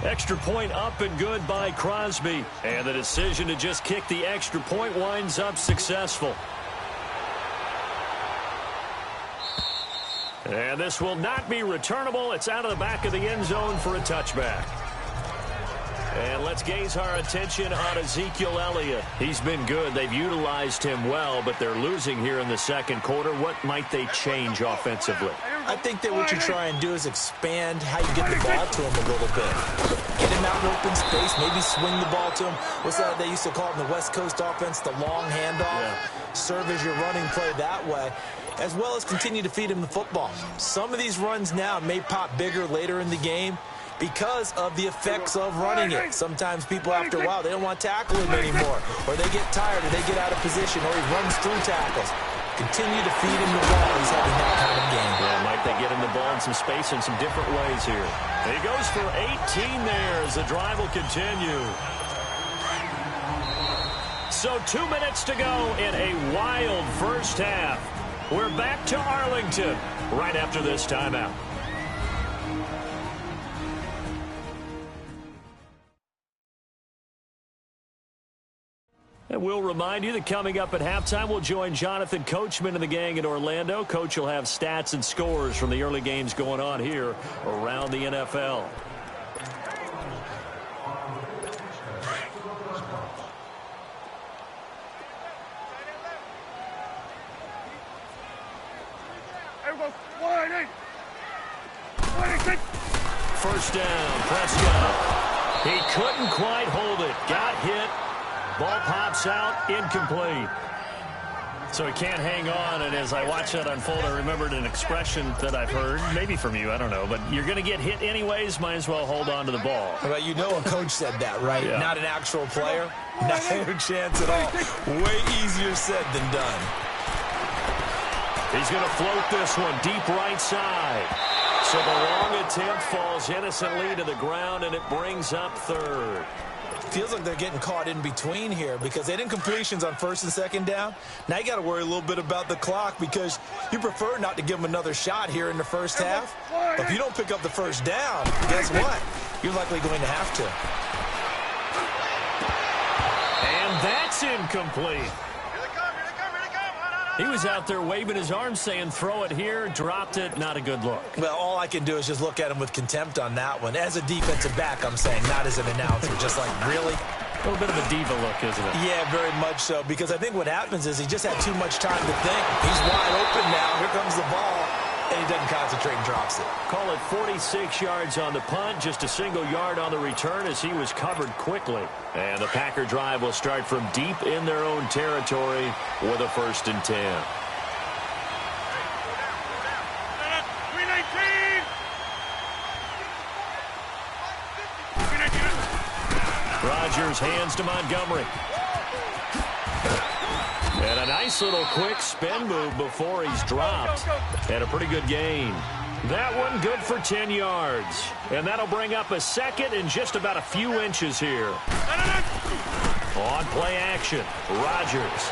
Extra point up and good by Crosby. And the decision to just kick the extra point winds up successful. And this will not be returnable. It's out of the back of the end zone for a touchback. And let's gaze our attention on Ezekiel Elliott. He's been good. They've utilized him well, but they're losing here in the second quarter. What might they change offensively? I think that what you try and do is expand how you get the ball to him a little bit. Get him out in open space, maybe swing the ball to him. What's that they used to call it in the West Coast offense, the long handoff? Yeah. Serve as your running play that way, as well as continue to feed him the football. Some of these runs now may pop bigger later in the game because of the effects of running it. Sometimes people, after a while, they don't want to tackle him anymore, or they get tired, or they get out of position, or he runs through tackles. Continue to feed him the ball. He's having that kind of game. Yeah, might they get him the ball in some space in some different ways here. He goes for 18 there as the drive will continue. So 2 minutes to go in a wild first half. We're back to Arlington right after this timeout. And we'll remind you that coming up at halftime, we'll join Jonathan Coachman and the gang in Orlando. Coach will have stats and scores from the early games going on here around the NFL. First down, Prescott. He couldn't quite hold it. Got hit. Ball pops out, incomplete. So he can't hang on, and as I watch that unfold, I remembered an expression that I've heard, maybe from you, I don't know, but you're going to get hit anyways, might as well hold on to the ball. Well, you know a coach said that, right? Yeah. Not an actual player. Not a chance at all. Way easier said than done. He's going to float this one deep right side. So the long attempt falls innocently to the ground, and it brings up third. Feels like they're getting caught in between here because they didn't completions on first and second down. Now you got to worry a little bit about the clock because you prefer not to give them another shot here in the first half. But if you don't pick up the first down, guess what? You're likely going to have to. And that's incomplete. He was out there waving his arms saying, throw it here, dropped it, not a good look. Well, all I can do is just look at him with contempt on that one. As a defensive back, I'm saying, not as an announcer. Just like, really? A little bit of a diva look, isn't it? Yeah, very much so. Because I think what happens is he just had too much time to think. He's wide open now. Here comes the ball. And he doesn't concentrate and drops it. Call it 46 yards on the punt, just a single yard on the return as he was covered quickly. And the Packer drive will start from deep in their own territory with a 1st and 10. Rodgers hands to Montgomery. And a nice little quick spin move before he's dropped. And a pretty good gain. That one good for 10 yards. And that'll bring up a second and just about a few inches here. On play action, Rodgers.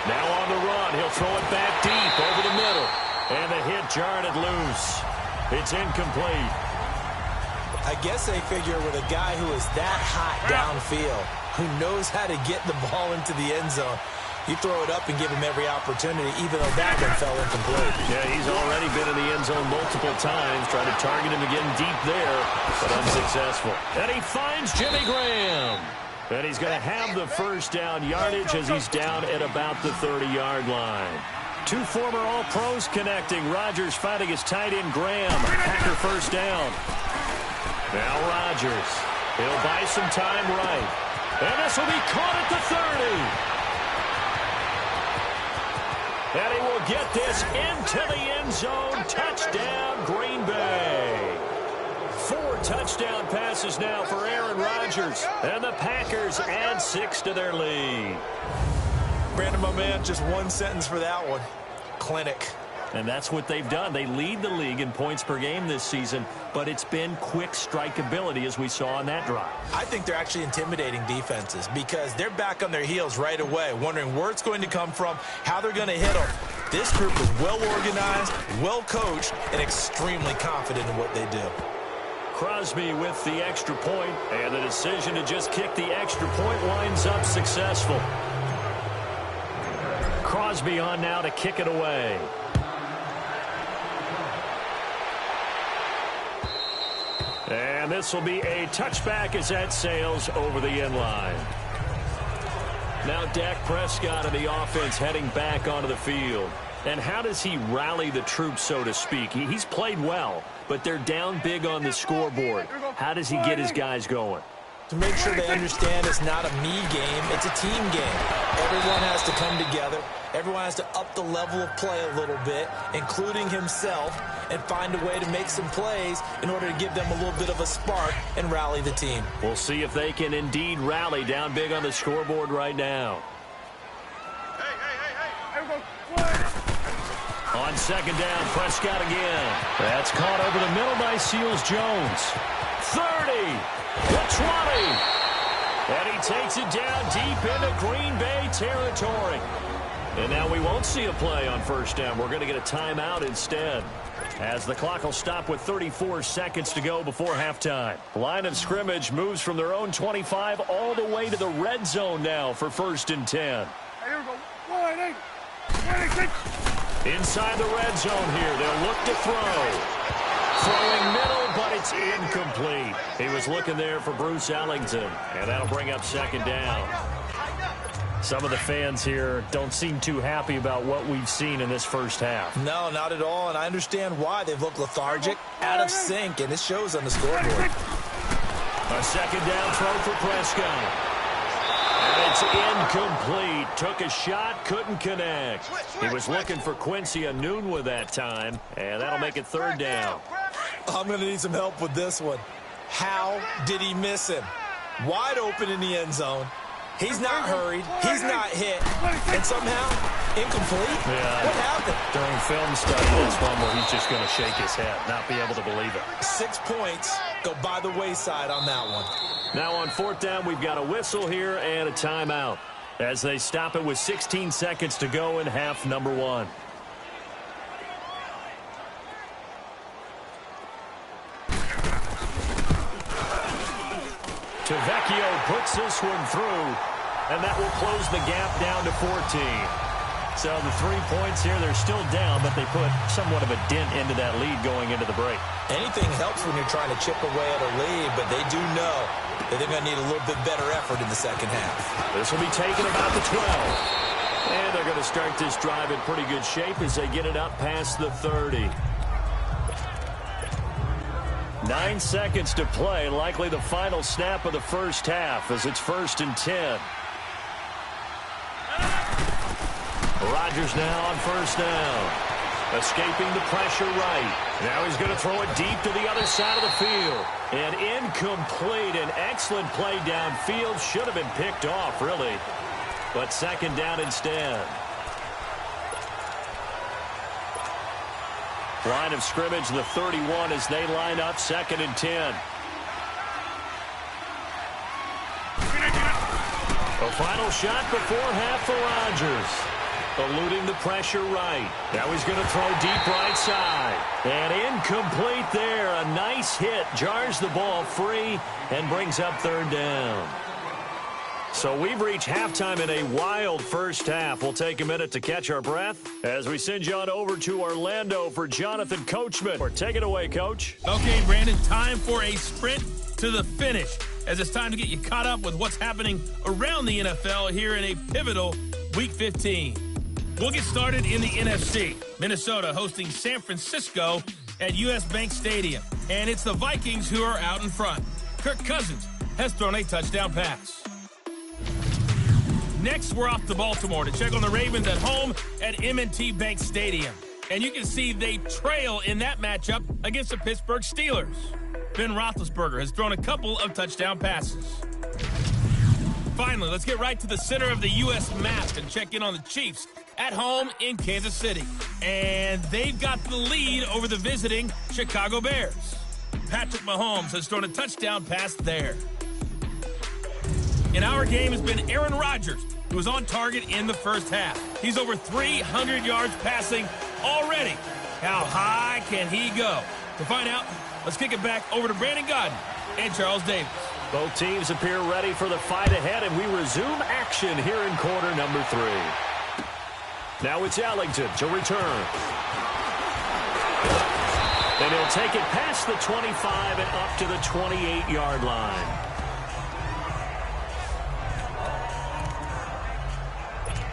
Now on the run. He'll throw it back deep over the middle. And the hit jarred it loose. It's incomplete. I guess they figure with a guy who is that hot downfield, who knows how to get the ball into the end zone, you throw it up and give him every opportunity, even though that one fell incomplete. Yeah, he's already been in the end zone multiple times, trying to target him again deep there, but unsuccessful. And he finds Jimmy Graham. And he's going to have the first down yardage as he's down at about the 30-yard line. Two former All-Pros connecting. Rodgers finding his tight end Graham. Packer first down. Now Rodgers. He'll buy some time right. And this will be caught at the 30. And he will get this into the end zone. Touchdown, Green Bay. 4 touchdown passes now for Aaron Rodgers. And the Packers add 6 to their lead. Brandon, my man, just one sentence for that one. Clinic. And that's what they've done. They lead the league in points per game this season, but it's been quick strikeability as we saw on that drive. I think they're actually intimidating defenses because they're back on their heels right away, wondering where it's going to come from, how they're going to hit them. This group is well organized, well coached, and extremely confident in what they do. Crosby with the extra point, and the decision to just kick the extra point winds up successful. Crosby on now to kick it away. And this will be a touchback as that sails over the end line. Now Dak Prescott and the offense heading back onto the field. And how does he rally the troops, so to speak? He's played well, but they're down big on the scoreboard. How does he get his guys going? To make sure they understand it's not a me game, it's a team game. Everyone has to come together. Everyone has to up the level of play a little bit, including himself, and find a way to make some plays in order to give them a little bit of a spark and rally the team. We'll see if they can indeed rally down big on the scoreboard right now. On second down, Prescott again. That's caught over the middle by Seals-Jones. 30. The 20. And he takes it down deep into Green Bay territory. And now we won't see a play on first down. We're going to get a timeout instead, as the clock will stop with 34 seconds to go before halftime. Line of scrimmage moves from their own 25 all the way to the red zone now for 1st and 10. Here we go. 186. Inside the red zone here. They'll look to throw. Throwing middle, but it's incomplete. He was looking there for Bruce Ellington, and that'll bring up second down. Some of the fans here don't seem too happy about what we've seen in this first half. No, not at all, and I understand why. They've looked lethargic, out of sync, and it shows on the scoreboard. A second down throw for Prescott. And it's incomplete. Took a shot, couldn't connect. He was looking for Quincy Enunwa that time, and that'll make it 3rd down. I'm going to need some help with this one. How did he miss him? Wide open in the end zone. He's not hurried. He's not hit. And somehow, incomplete? Yeah. What happened? During film study, that's one where he's just going to shake his head, not be able to believe it. 6 points go by the wayside on that one. Now on 4th down, we've got a whistle here and a timeout as they stop it with 16 seconds to go in half number 1. Tavecchio puts this one through, and that will close the gap down to 14. So the 3 points here, they're still down, but they put somewhat of a dent into that lead going into the break. Anything helps when you're trying to chip away at a lead, but they do know that they're going to need a little bit better effort in the second half. This will be taken about the 12. And they're going to start this drive in pretty good shape as they get it up past the 30. 9 seconds to play, likely the final snap of the first half as it's 1st and 10. Rodgers now on 1st down. Escaping the pressure right. Now he's going to throw it deep to the other side of the field. And incomplete. An excellent play downfield. Should have been picked off, really. But 2nd down instead. Line of scrimmage, the 31 as they line up 2nd and 10. A final shot before half for Rodgers. Eluding the pressure right. Now he's going to throw deep right side. And incomplete there. A nice hit. Jars the ball free and brings up 3rd down. So we've reached halftime in a wild first half. We'll take a minute to catch our breath as we send you on over to Orlando for Jonathan Coachman. Take it away, Coach. Okay, Brandon, time for a sprint to the finish, as it's time to get you caught up with what's happening around the NFL here in a pivotal Week 15. We'll get started in the NFC. Minnesota hosting San Francisco at U.S. Bank Stadium. And it's the Vikings who are out in front. Kirk Cousins has thrown a touchdown pass. Next, we're off to Baltimore to check on the Ravens at home at M&T Bank Stadium. And you can see they trail in that matchup against the Pittsburgh Steelers. Ben Roethlisberger has thrown a couple of touchdown passes. Finally, let's get right to the center of the U.S. map and check in on the Chiefs at home in Kansas City. And they've got the lead over the visiting Chicago Bears. Patrick Mahomes has thrown a touchdown pass there. In our game has been Aaron Rodgers, who was on target in the first half. He's over 300 yards passing already. How high can he go? To find out, let's kick it back over to Brandon Godden and Charles Davis. Both teams appear ready for the fight ahead, and we resume action here in quarter number 3. Now it's Ellington to return. And he'll take it past the 25 and up to the 28-yard line.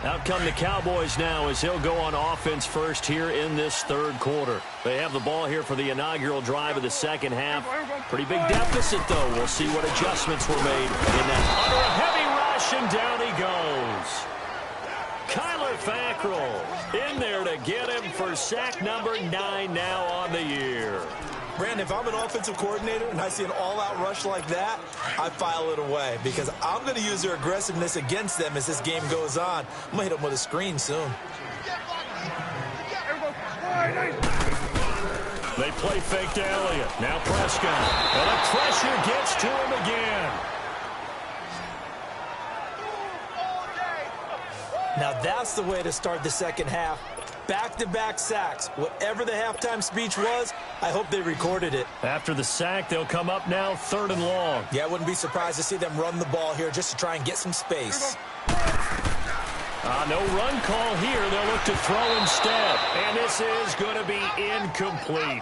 Out come the Cowboys now as he'll go on offense first here in this third quarter. They have the ball here for the inaugural drive of the second half. Pretty big deficit, though. We'll see what adjustments were made in that under a heavy rush, and down he goes. Kyler Fackrell in there to get him for sack number 9 now on the year. Brandon, if I'm an offensive coordinator and I see an all-out rush like that, I file it away because I'm going to use their aggressiveness against them as this game goes on. I'm going to hit them with a screen soon. They play fake to Elliott. Now Prescott. And the pressure gets to him again. Now that's the way to start the second half. Back-to-back sacks. Whatever the halftime speech was, I hope they recorded it. After the sack, they'll come up now 3rd and long. Yeah, I wouldn't be surprised to see them run the ball here just to try and get some space. No run call here. They'll look to throw instead. And this is going to be incomplete.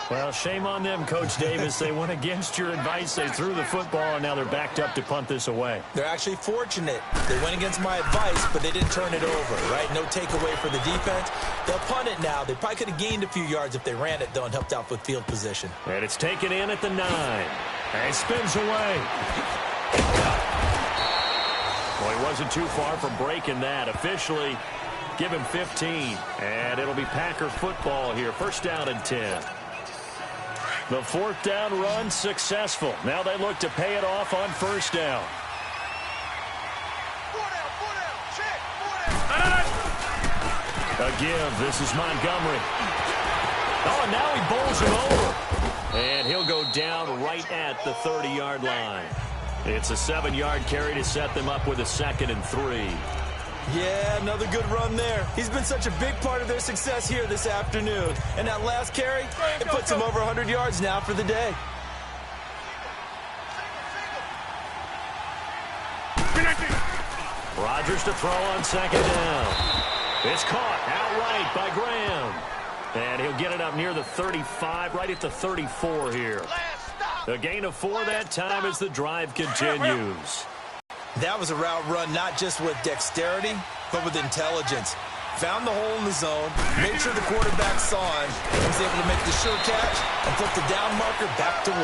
Well, shame on them, Coach Davis. They went against your advice. They threw the football, and now they're backed up to punt this away. They're actually fortunate. They went against my advice, but they didn't turn it over, right? No takeaway for the defense. They'll punt it now. They probably could have gained a few yards if they ran it, though, and helped out with field position. And it's taken in at the 9. And spins away. Well, he wasn't too far from breaking that. Officially, give him 15. And it'll be Packer football here. 1st down and 10. The 4th down run successful. Now they look to pay it off on 1st down. A give. This is Montgomery. Oh, and now he bowls him over. And he'll go down right at the 30-yard line. It's a 7-yard carry to set them up with a 2nd and 3. Yeah, another good run there. He's been such a big part of their success here this afternoon. And that last carry, it puts him over 100 yards now for the day. Rodgers to throw on 2nd down. It's caught outright by Graham. And he'll get it up near the 35, right at the 34 here. A gain of 4 that time as the drive continues. That was a route run not just with dexterity, but with intelligence. Found the hole in the zone, made sure the quarterback saw him, and was able to make the sure catch and flip the down marker back to 1.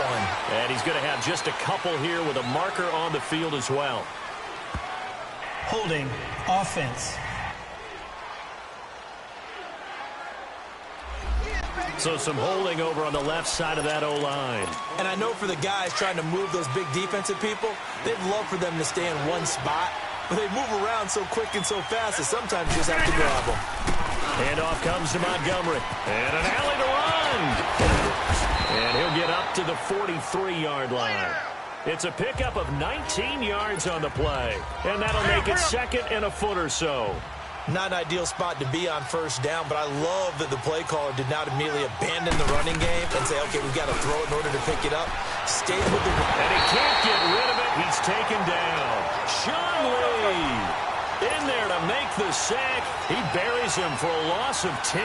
And he's going to have just a couple here with a marker on the field as well. Holding offense. So some holding over on the left side of that O-line. And I know for the guys trying to move those big defensive people, they'd love for them to stay in one spot. But they move around so quick and so fast that sometimes you just have to grab them. Handoff comes to Montgomery. And an alley to run. And he'll get up to the 43-yard line. It's a pickup of 19 yards on the play. And that'll make it 2nd and a foot or so. Not an ideal spot to be on 1st down, but I love that the play caller did not immediately abandon the running game and say, okay, we've got to throw it in order to pick it up. Stayed with the run. And he can't get rid of it. He's taken down. Sean Lee in there to make the sack. He buries him for a loss of 10.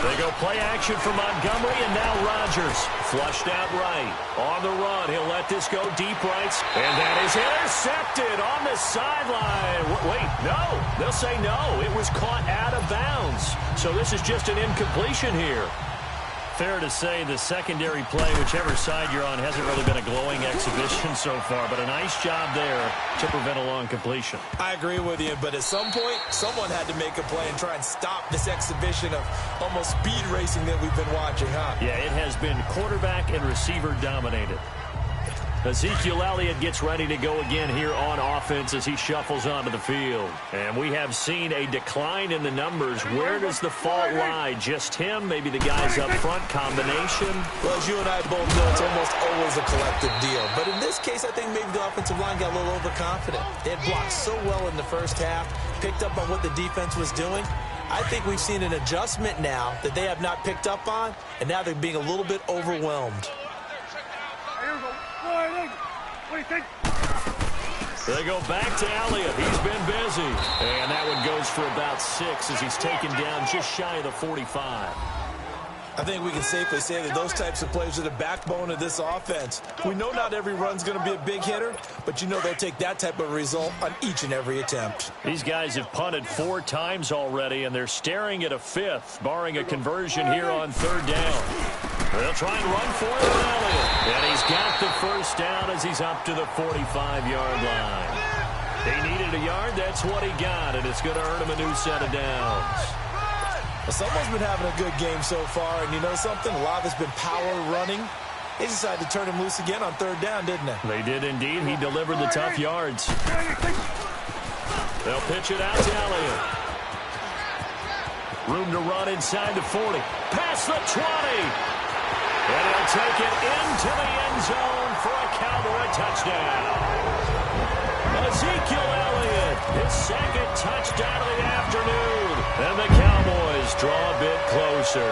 They go play action for Montgomery, and now Rodgers flushed out right. On the run, he'll let this go deep right. And that is intercepted on the sideline. Wait, no. They'll say no. It was caught out of bounds. So this is just an incompletion here. Fair to say the secondary play, whichever side you're on, hasn't really been a glowing exhibition so far, but a nice job there to prevent a long completion. I agree with you, but at some point, someone had to make a play and try and stop this exhibition of almost speed racing that we've been watching, huh? Yeah, it has been quarterback and receiver dominated. Ezekiel Elliott gets ready to go again here on offense as he shuffles onto the field. And we have seen a decline in the numbers. Where does the fault lie? Just him? Maybe the guys up front? Combination? Well, as you and I both know, it's almost always a collective deal. But in this case, I think maybe the offensive line got a little overconfident. They had blocked so well in the first half, picked up on what the defense was doing. I think we've seen an adjustment now that they have not picked up on, and now they're being a little bit overwhelmed. They go back to Elliott. He's been busy. And that one goes for about 6 as he's taken down just shy of the 45. I think we can safely say that those types of plays are the backbone of this offense. We know not every run's going to be a big hitter, but you know they'll take that type of result on each and every attempt. These guys have punted 4 times already, and they're staring at a 5th, barring a conversion here on 3rd down. They'll try and run for it with Elliott. And he's got the first down as he's up to the 45-yard line. He needed a yard. That's what he got, and it's going to earn him a new set of downs. Well, someone's been having a good game so far, and you know something? A lot of it's been power running. They decided to turn him loose again on 3rd down, didn't they? They did indeed. He delivered the tough yards. They'll pitch it out to Elliott. Room to run inside the 40. Past the 20. And he'll take it into the end zone for a Cowboy touchdown. Ezekiel Elliott, his 2nd touchdown of the afternoon. And the Cowboys draw a bit closer.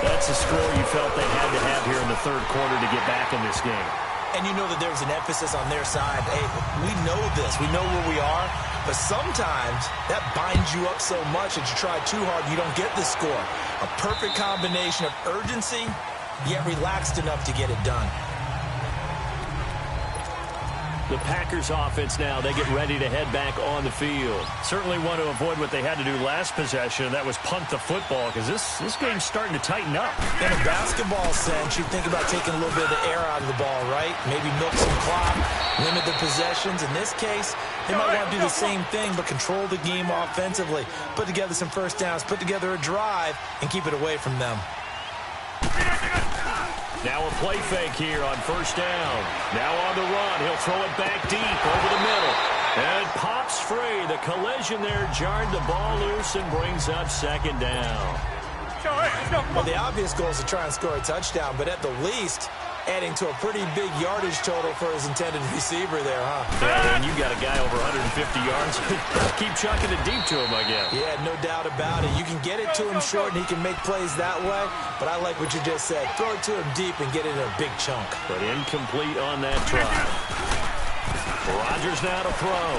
That's a score you felt they had to have here in the 3rd quarter to get back in this game. And you know that there's an emphasis on their side. Hey, we know this. We know where we are. But sometimes that binds you up so much that you try too hard, you don't get the score. A perfect combination of urgency, yet relaxed enough to get it done. The Packers offense now, they get ready to head back on the field. Certainly want to avoid what they had to do last possession, and that was punt the football, because this game's starting to tighten up. In a basketball sense, you think about taking a little bit of the air out of the ball, right? Maybe milk some clock, limit the possessions. In this case, they might want to do the same thing, but control the game offensively. Put together some first downs, put together a drive, and keep it away from them. Now a play fake here on 1st down. Now on the run. He'll throw it back deep over the middle. And it pops free. The collision there jarred the ball loose and brings up 2nd down. Well, the obvious goal is to try and score a touchdown, but at the least, adding to a pretty big yardage total for his intended receiver there, huh? Yeah, and you got a guy over 150 yards. Keep chucking it deep to him, I guess. Yeah, no doubt about it. You can get it to him short, and he can make plays that way, but I like what you just said. Throw it to him deep and get it in a big chunk. But incomplete on that try. Rodgers now to throw.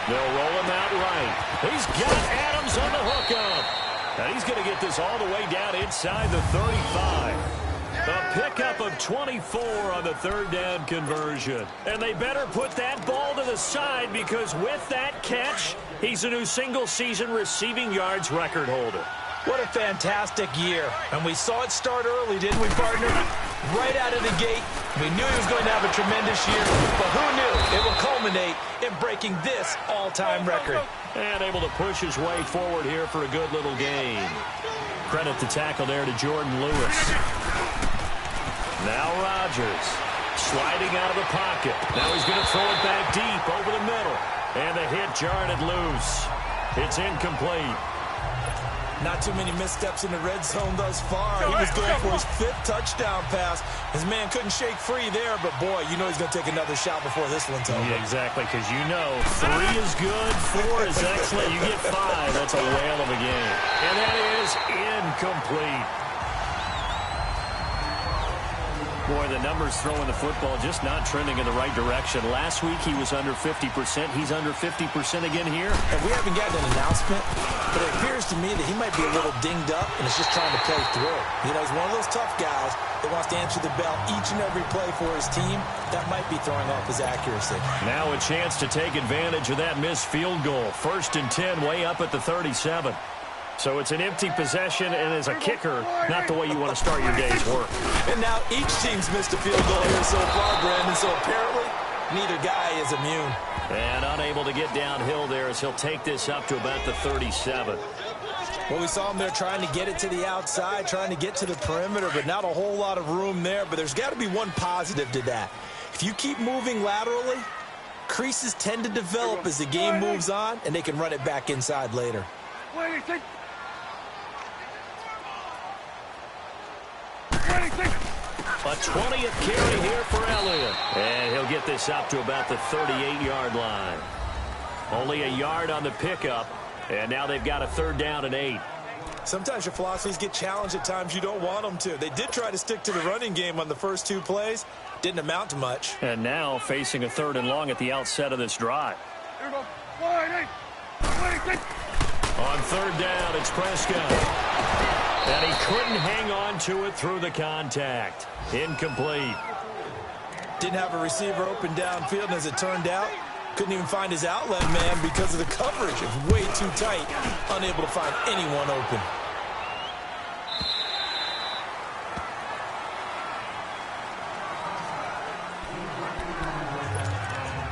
They'll roll him out right. He's got Adams on the hookup. And he's going to get this all the way down inside the 35. A pickup of 24 on the 3rd down conversion. And they better put that ball to the side, because with that catch, he's a new single-season receiving yards record holder. What a fantastic year. And we saw it start early, didn't we, partner? Right out of the gate. We knew he was going to have a tremendous year, but who knew it would culminate in breaking this all-time record. And able to push his way forward here for a good little game. Credit the tackle there to Jordan Lewis. Now Rodgers sliding out of the pocket. Now he's going to throw it back deep over the middle. And the hit jarred it loose. It's incomplete. Not too many missteps in the red zone thus far. He was going for his 5th touchdown pass. His man couldn't shake free there, but boy, you know he's going to take another shot before this one's over. Yeah, exactly, because you know 3 is good, 4 is excellent. You get 5, that's a whale of a game. And that is incomplete. Boy, the numbers throwing the football just not trending in the right direction. Last week he was under 50%. He's under 50% again here. And we haven't gotten an announcement, but it appears to me that he might be a little dinged up and is just trying to play through. You know, he's one of those tough guys that wants to answer the bell each and every play for his team. That might be throwing off his accuracy. Now a chance to take advantage of that missed field goal. 1st and 10, way up at the 37. So it's an empty possession, and as a kicker, not the way you want to start your day's work. And now each team's missed a field goal here so far, Brandon, so apparently neither guy is immune. And unable to get downhill there as he'll take this up to about the 37. Well, we saw him there trying to get it to the outside, trying to get to the perimeter, but not a whole lot of room there. But there's got to be one positive to that. If you keep moving laterally, creases tend to develop as the game moves on, and they can run it back inside later. A 20th carry here for Elliott. And he'll get this up to about the 38-yard line. Only a yard on the pickup. And now they've got a 3rd down and 8. Sometimes your philosophies get challenged at times you don't want them to. They did try to stick to the running game on the first 2 plays. Didn't amount to much. And now facing a 3rd and long at the outset of this drive. Here we go. Wide eight. Wide eight. On 3rd down, it's Prescott. And he couldn't hang on to it through the contact. Incomplete. Didn't have a receiver open downfield, and as it turned out, couldn't even find his outlet man because of the coverage. It was way too tight, unable to find anyone open.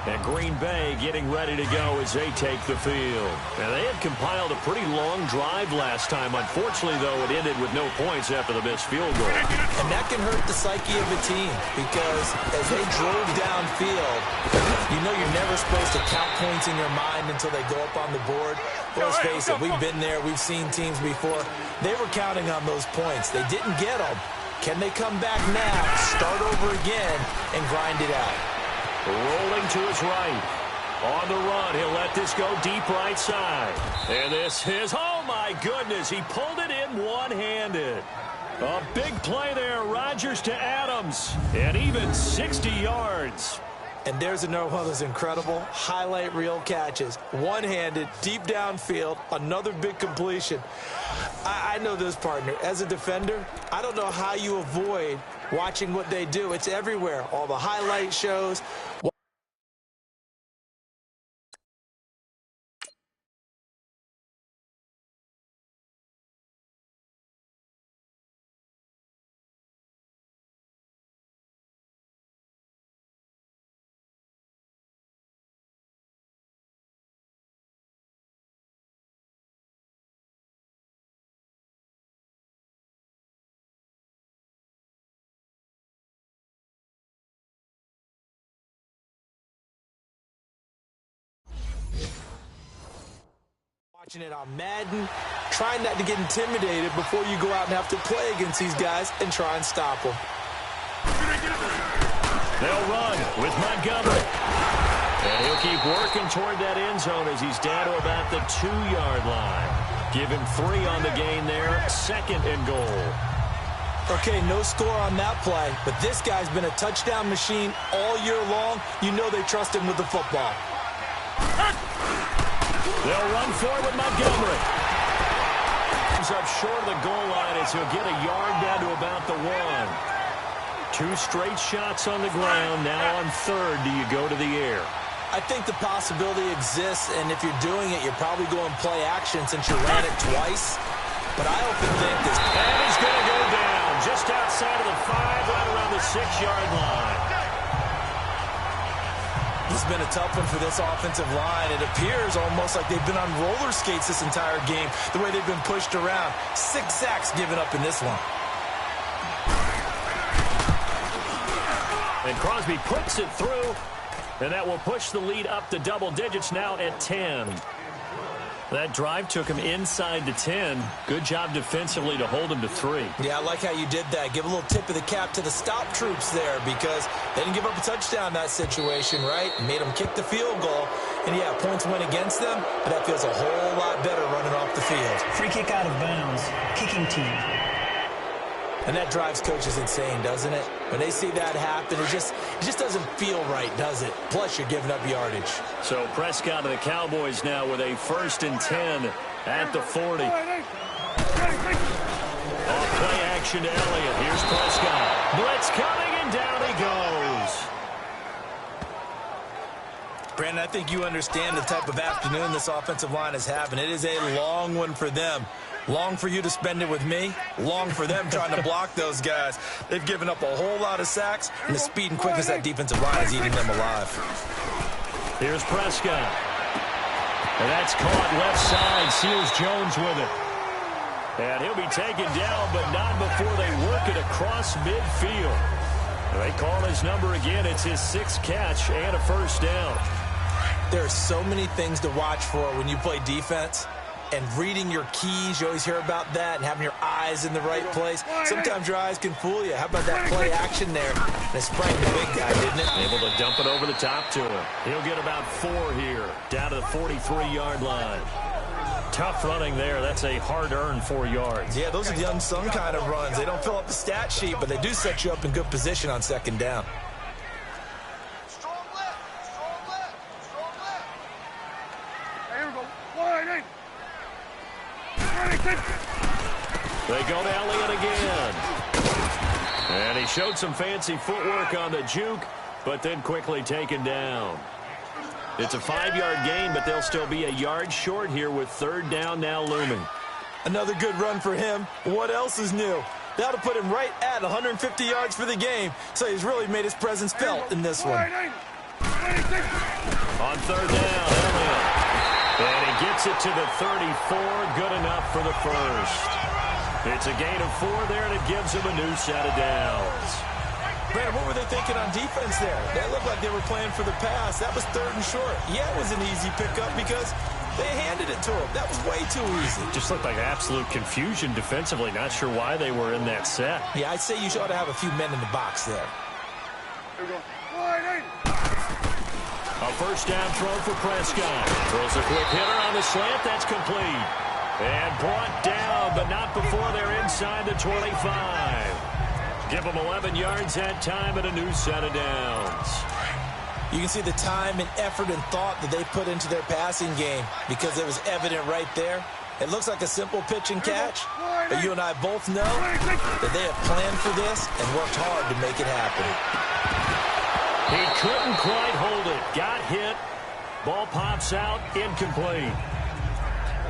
And Green Bay getting ready to go as they take the field. And they had compiled a pretty long drive last time. Unfortunately, though, it ended with no points after the missed field goal. And that can hurt the psyche of a team because as they drove downfield, you know you're never supposed to count points in your mind until they go up on the board. But let's face it, we've been there. We've seen teams before. They were counting on those points. They didn't get them. Can they come back now, start over again, and grind it out? Rolling to his right. On the run, he'll let this go deep right side. And this is, oh my goodness, he pulled it in one-handed. A big play there, Rodgers to Adams. And even 60 yards. And there's another one of those incredible highlight reel catches. One-handed, deep downfield, another big completion. I know this, partner. As a defender, I don't know how you avoid watching what they do. It's everywhere. All the highlight shows. Watching it on Madden, trying not to get intimidated before you go out and have to play against these guys and try and stop them. They'll run with Montgomery. And he'll keep working toward that end zone as he's down to about the 2-yard line. Give him 3 on the gain there, 2nd and goal. Okay, no score on that play, but this guy's been a touchdown machine all year long. You know they trust him with the football. They'll run forward with Montgomery. Comes up short of the goal line as he'll get a yard down to about the 1. 2 straight shots on the ground. Now on 3rd, do you go to the air? I think the possibility exists, and if you're doing it, you're probably going play action since you ran it twice. But I often think this... And he's going to go down just outside of the 5, right around the 6-yard line. It's been a tough one for this offensive line. It appears almost like they've been on roller skates this entire game, the way they've been pushed around. 6 sacks given up in this one. And Crosby puts it through, and that will push the lead up to double digits now at 10. That drive took him inside the 10. Good job defensively to hold him to 3. Yeah, I like how you did that. Give a little tip of the cap to the stop troops there because they didn't give up a touchdown in that situation, right? Made them kick the field goal. And, yeah, points went against them, but that feels a whole lot better running off the field. Free kick out of bounds. Kicking team. And that drives coaches insane, doesn't it? When they see that happen, it just doesn't feel right, does it? Plus, you're giving up yardage. So Prescott and the Cowboys now with a 1st and 10 at the 40. Off play action to Elliott. Here's Prescott. Blitz coming, and down he goes. Brandon, I think you understand the type of afternoon this offensive line is having. It is a long one for them. Long for you to spend it with me. Long for them trying to block those guys. They've given up a whole lot of sacks, and the speed and quickness of that defensive line is eating them alive. Here's Prescott. And that's caught left side. Seals Jones with it. And he'll be taken down, but not before they work it across midfield. They call his number again. It's his 6th catch and a 1st down. There are so many things to watch for when you play defense. And reading your keys, you always hear about that, and having your eyes in the right place. Sometimes your eyes can fool you. How about that play action there? And it sprang the big guy, didn't it? Able to dump it over the top to him. He'll get about 4 here, down to the 43-yard line. Tough running there. That's a hard-earned 4 yards. Yeah, those are the unsung kind of runs. They don't fill up the stat sheet, but they do set you up in good position on second down. Strong left. Strong left. Strong left. Here we go. Wide eight. They go to Elliott again. And he showed some fancy footwork on the juke, but then quickly taken down. It's a 5-yard gain, but they'll still be a yard short here with third down now looming. Another good run for him. What else is new? That'll put him right at 150 yards for the game, so he's really made his presence felt in this one. On third down, Elliott. And he gets it to the 34, good enough for the first. It's a gain of 4 there, and it gives him a new set of downs. Brandon, what were they thinking on defense there? That looked like they were playing for the pass. That was third and short. Yeah, it was an easy pickup because they handed it to him. That was way too easy. Just looked like absolute confusion defensively. Not sure why they were in that set. Yeah, I'd say you ought to have a few men in the box there. Here we go. Wide eight. A first down throw for Prescott. Throws a quick hitter on the slant. That's complete. And brought down, but not before they're inside the 25. Give them 11 yards that time and a new set of downs. You can see the time and effort and thought that they put into their passing game because it was evident right there. It looks like a simple pitch and catch, but you and I both know that they have planned for this and worked hard to make it happen. He couldn't quite hold it. Got hit. Ball pops out. Incomplete.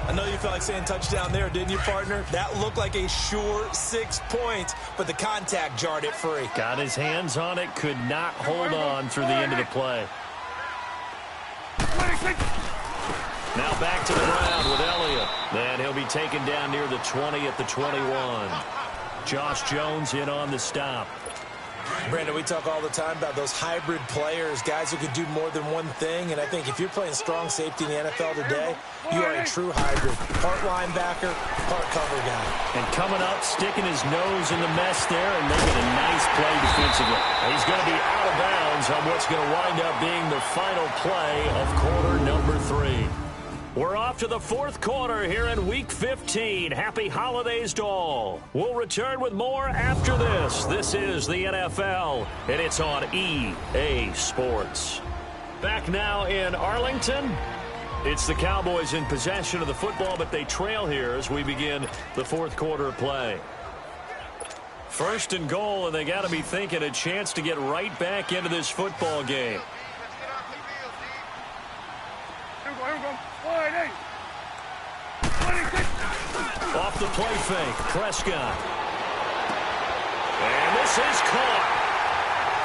I know you felt like saying touchdown there, didn't you, partner? That looked like a sure 6 points, but the contact jarred it free. Got his hands on it, could not hold on through the end of the play. Now back to the ground with Elliott. And he'll be taken down near the 20 at the 21. Josh Jones in on the stop. Brandon, we talk all the time about those hybrid players, guys who could do more than one thing, and I think if you're playing strong safety in the NFL today, you are a true hybrid. Part linebacker, part cover guy. And coming up, sticking his nose in the mess there and making a nice play defensively. He's going to be out of bounds on what's going to wind up being the final play of quarter number 3. We're off to the fourth quarter here in Week 15. Happy holidays to all. We'll return with more after this. This is the NFL, and it's on EA Sports. Back now in Arlington. It's the Cowboys in possession of the football, but they trail here as we begin the fourth quarter of play. First and goal, and they got to be thinking a chance to get right back into this football game. Here we go. Wide eight. Off the play fake, Prescott. And this is caught.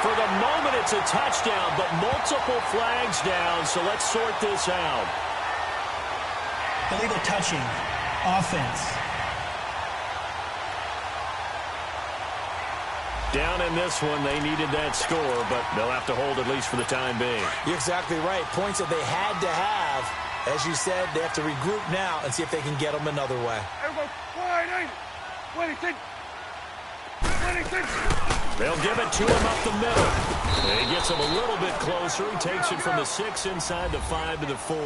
For the moment, it's a touchdown, but multiple flags down, so let's sort this out. Illegal touching. Offense. Down in this one, they needed that score, but they'll have to hold at least for the time being. You're exactly right. Points that they had to have. As you said, they have to regroup now and see if they can get them another way. Here we go. Wide eight. 26. They'll give it to him up the middle. And he gets him a little bit closer. He takes it from the 6 inside the 5 to the 4.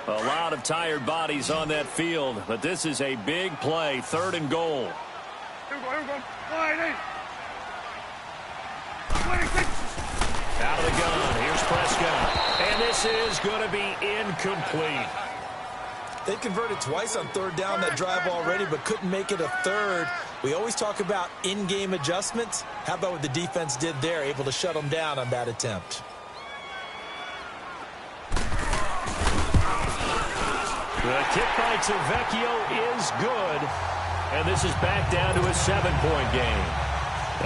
A lot of tired bodies on that field, but this is a big play, third and goal. Here we go. Wide eight. 26. Out of the gun, here's Prescott. And this is going to be incomplete. They converted twice on third down that drive already, but couldn't make it a third. We always talk about in-game adjustments. How about what the defense did there, able to shut them down on that attempt? The kick by Tavecchio is good. And this is back down to a 7-point game.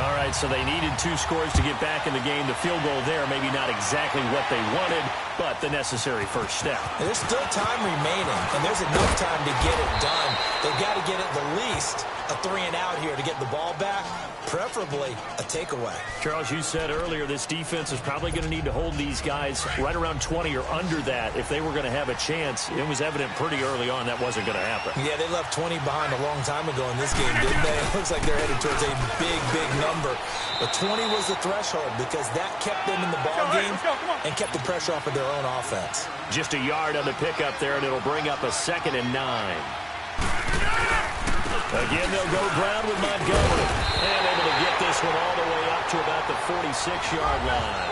All right, so they needed 2 scores to get back in the game. The field goal there, maybe not exactly what they wanted, but the necessary first step. And there's still time remaining, and there's enough time to get it done. They've got to get at the least a 3-and-out here to get the ball back, preferably a takeaway. Charles, you said earlier this defense is probably going to need to hold these guys right around 20 or under that if they were going to have a chance. It was evident pretty early on that wasn't going to happen. Yeah, they left 20 behind a long time ago in this game, didn't they? It looks like they're headed towards a big, big number. But 20 was the threshold because that kept them in the ball game and kept the pressure off of their own offense. Just a yard on the pickup there, and it'll bring up a 2nd and 9. Again, they'll go ground with Montgomery. And able to get this one all the way up to about the 46-yard line.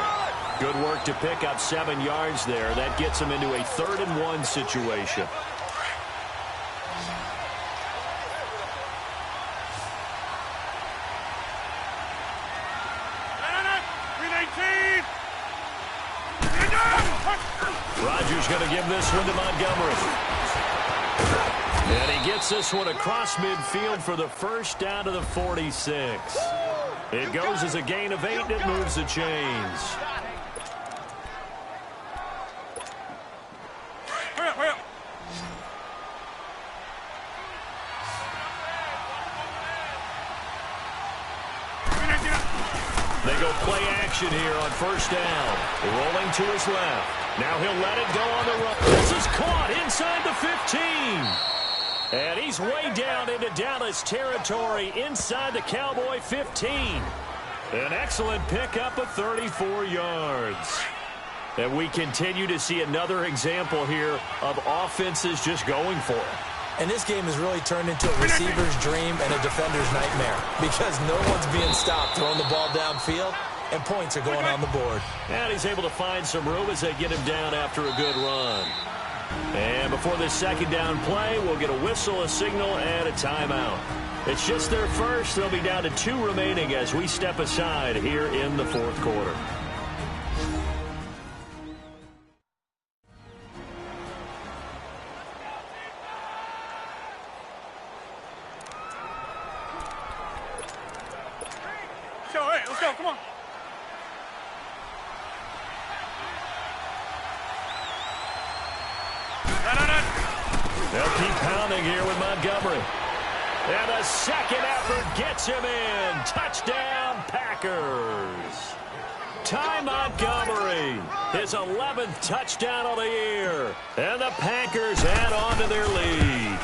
Good work to pick up 7 yards there. That gets them into a 3rd and 1 situation. Rodgers going to give this one to Montgomery. And he gets this one across midfield for the first down to the 46. It goes as a gain of 8, and it moves the chains. Hurry up, hurry up. They go play action here on first down. Rolling to his left. Now he'll let it go on the run. This is caught inside the 15. And he's way down into Dallas territory inside the Cowboy 15. An excellent pickup of 34 yards. And we continue to see another example here of offenses just going for it. And this game has really turned into a receiver's dream and a defender's nightmare because no one's being stopped throwing the ball downfield, and points are going on the board. And he's able to find some room as they get him down after a good run. And before this 2nd down play, we'll get a whistle, a signal, and a timeout. It's just their first. They'll be down to 2 remaining as we step aside here in the 4th quarter. Let's go, come on. They'll keep pounding here with Montgomery. And a second effort gets him in. Touchdown, Packers. Ty Montgomery, his 11th touchdown of the year. And the Packers add on to their lead.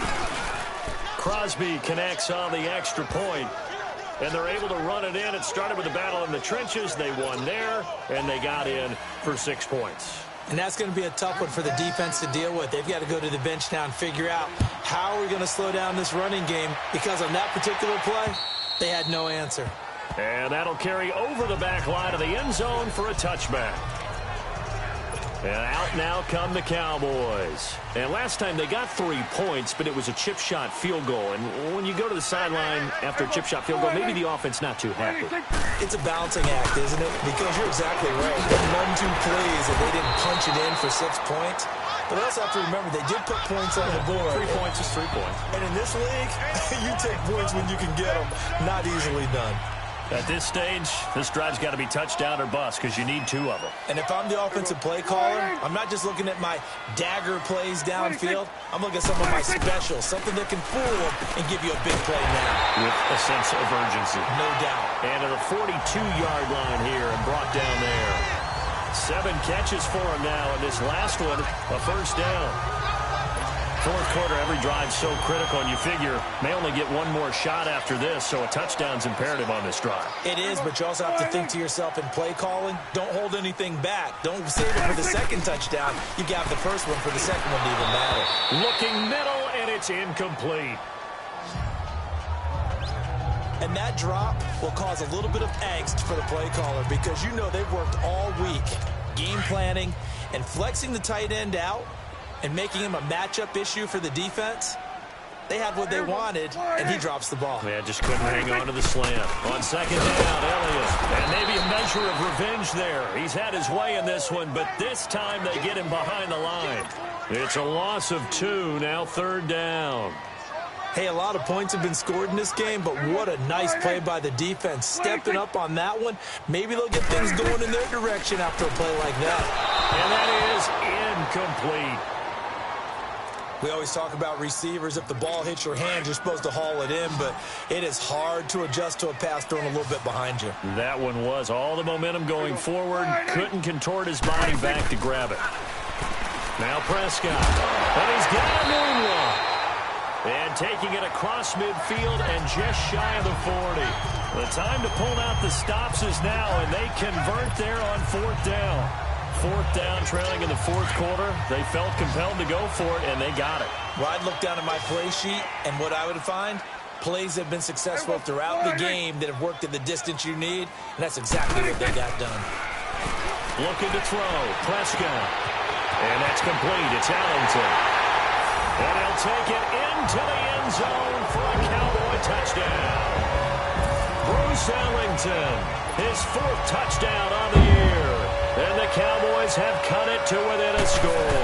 Crosby connects on the extra point. And they're able to run it in. It started with a battle in the trenches. They won there, and they got in for 6 points. And that's going to be a tough one for the defense to deal with. They've got to go to the bench now and figure out how are we going to slow down this running game, because on that particular play, they had no answer. And that'll carry over the back line of the end zone for a touchback. And out now come the Cowboys. And last time they got 3 points, but it was a chip shot field goal. And when you go to the sideline after a chip shot field goal, maybe the offense not too happy. It's a balancing act, isn't it? Because you're exactly right. 1-2 plays, and they didn't punch it in for 6 points. But also have to remember, they did put points on the board. 3 points is 3 points. And in this league, you take points when you can get them. Not easily done. At this stage, this drive's got to be touchdown or bust because you need 2 of them. And if I'm the offensive play caller, I'm not just looking at my dagger plays downfield. I'm looking at some of my specials, something that can fool them and give you a big play now. With a sense of urgency. No doubt. And at the 42-yard line here and brought down there. 7 catches for him now, and this last one, a first down. 4th quarter, every drive so critical, and you figure may only get 1 more shot after this, so a touchdown's imperative on this drive. It is, but you also have to think to yourself in play calling, don't hold anything back. Don't save it for the 2nd touchdown. You got the first one for the 2nd one to even matter. Looking middle, and it's incomplete. And that drop will cause a little bit of angst for the play caller because you know they've worked all week game planning and flexing the tight end out and making him a matchup issue for the defense. They had what they wanted, and he drops the ball. Yeah, just couldn't hang on to the slant. On 2nd down, Elliott. And maybe a measure of revenge there. He's had his way in this one, but this time they get him behind the line. It's a loss of 2, now 3rd down. Hey, a lot of points have been scored in this game, but what a nice play by the defense. Stepping up on that one. Maybe they'll get things going in their direction after a play like that. And that is incomplete. We always talk about receivers. If the ball hits your hands, you're supposed to haul it in, but it is hard to adjust to a pass thrown a little bit behind you. That one was all the momentum going forward. Couldn't contort his body back to grab it. Now Prescott. And he's got a moonwalk. And taking it across midfield and just shy of the 40. The time to pull out the stops is now, and they convert there on 4th down. 4th down, trailing in the 4th quarter. They felt compelled to go for it, and they got it. Well, I'd look down at my play sheet, and what I would find, plays that have been successful throughout the game that have worked at the distance you need, and that's exactly what they got done. Looking to throw. Prescott. And that's complete. It's Ellington. And he'll take it into the end zone for a Cowboy touchdown. Bruce Ellington, his 4th touchdown on the year. And the Cowboys have cut it to within a score.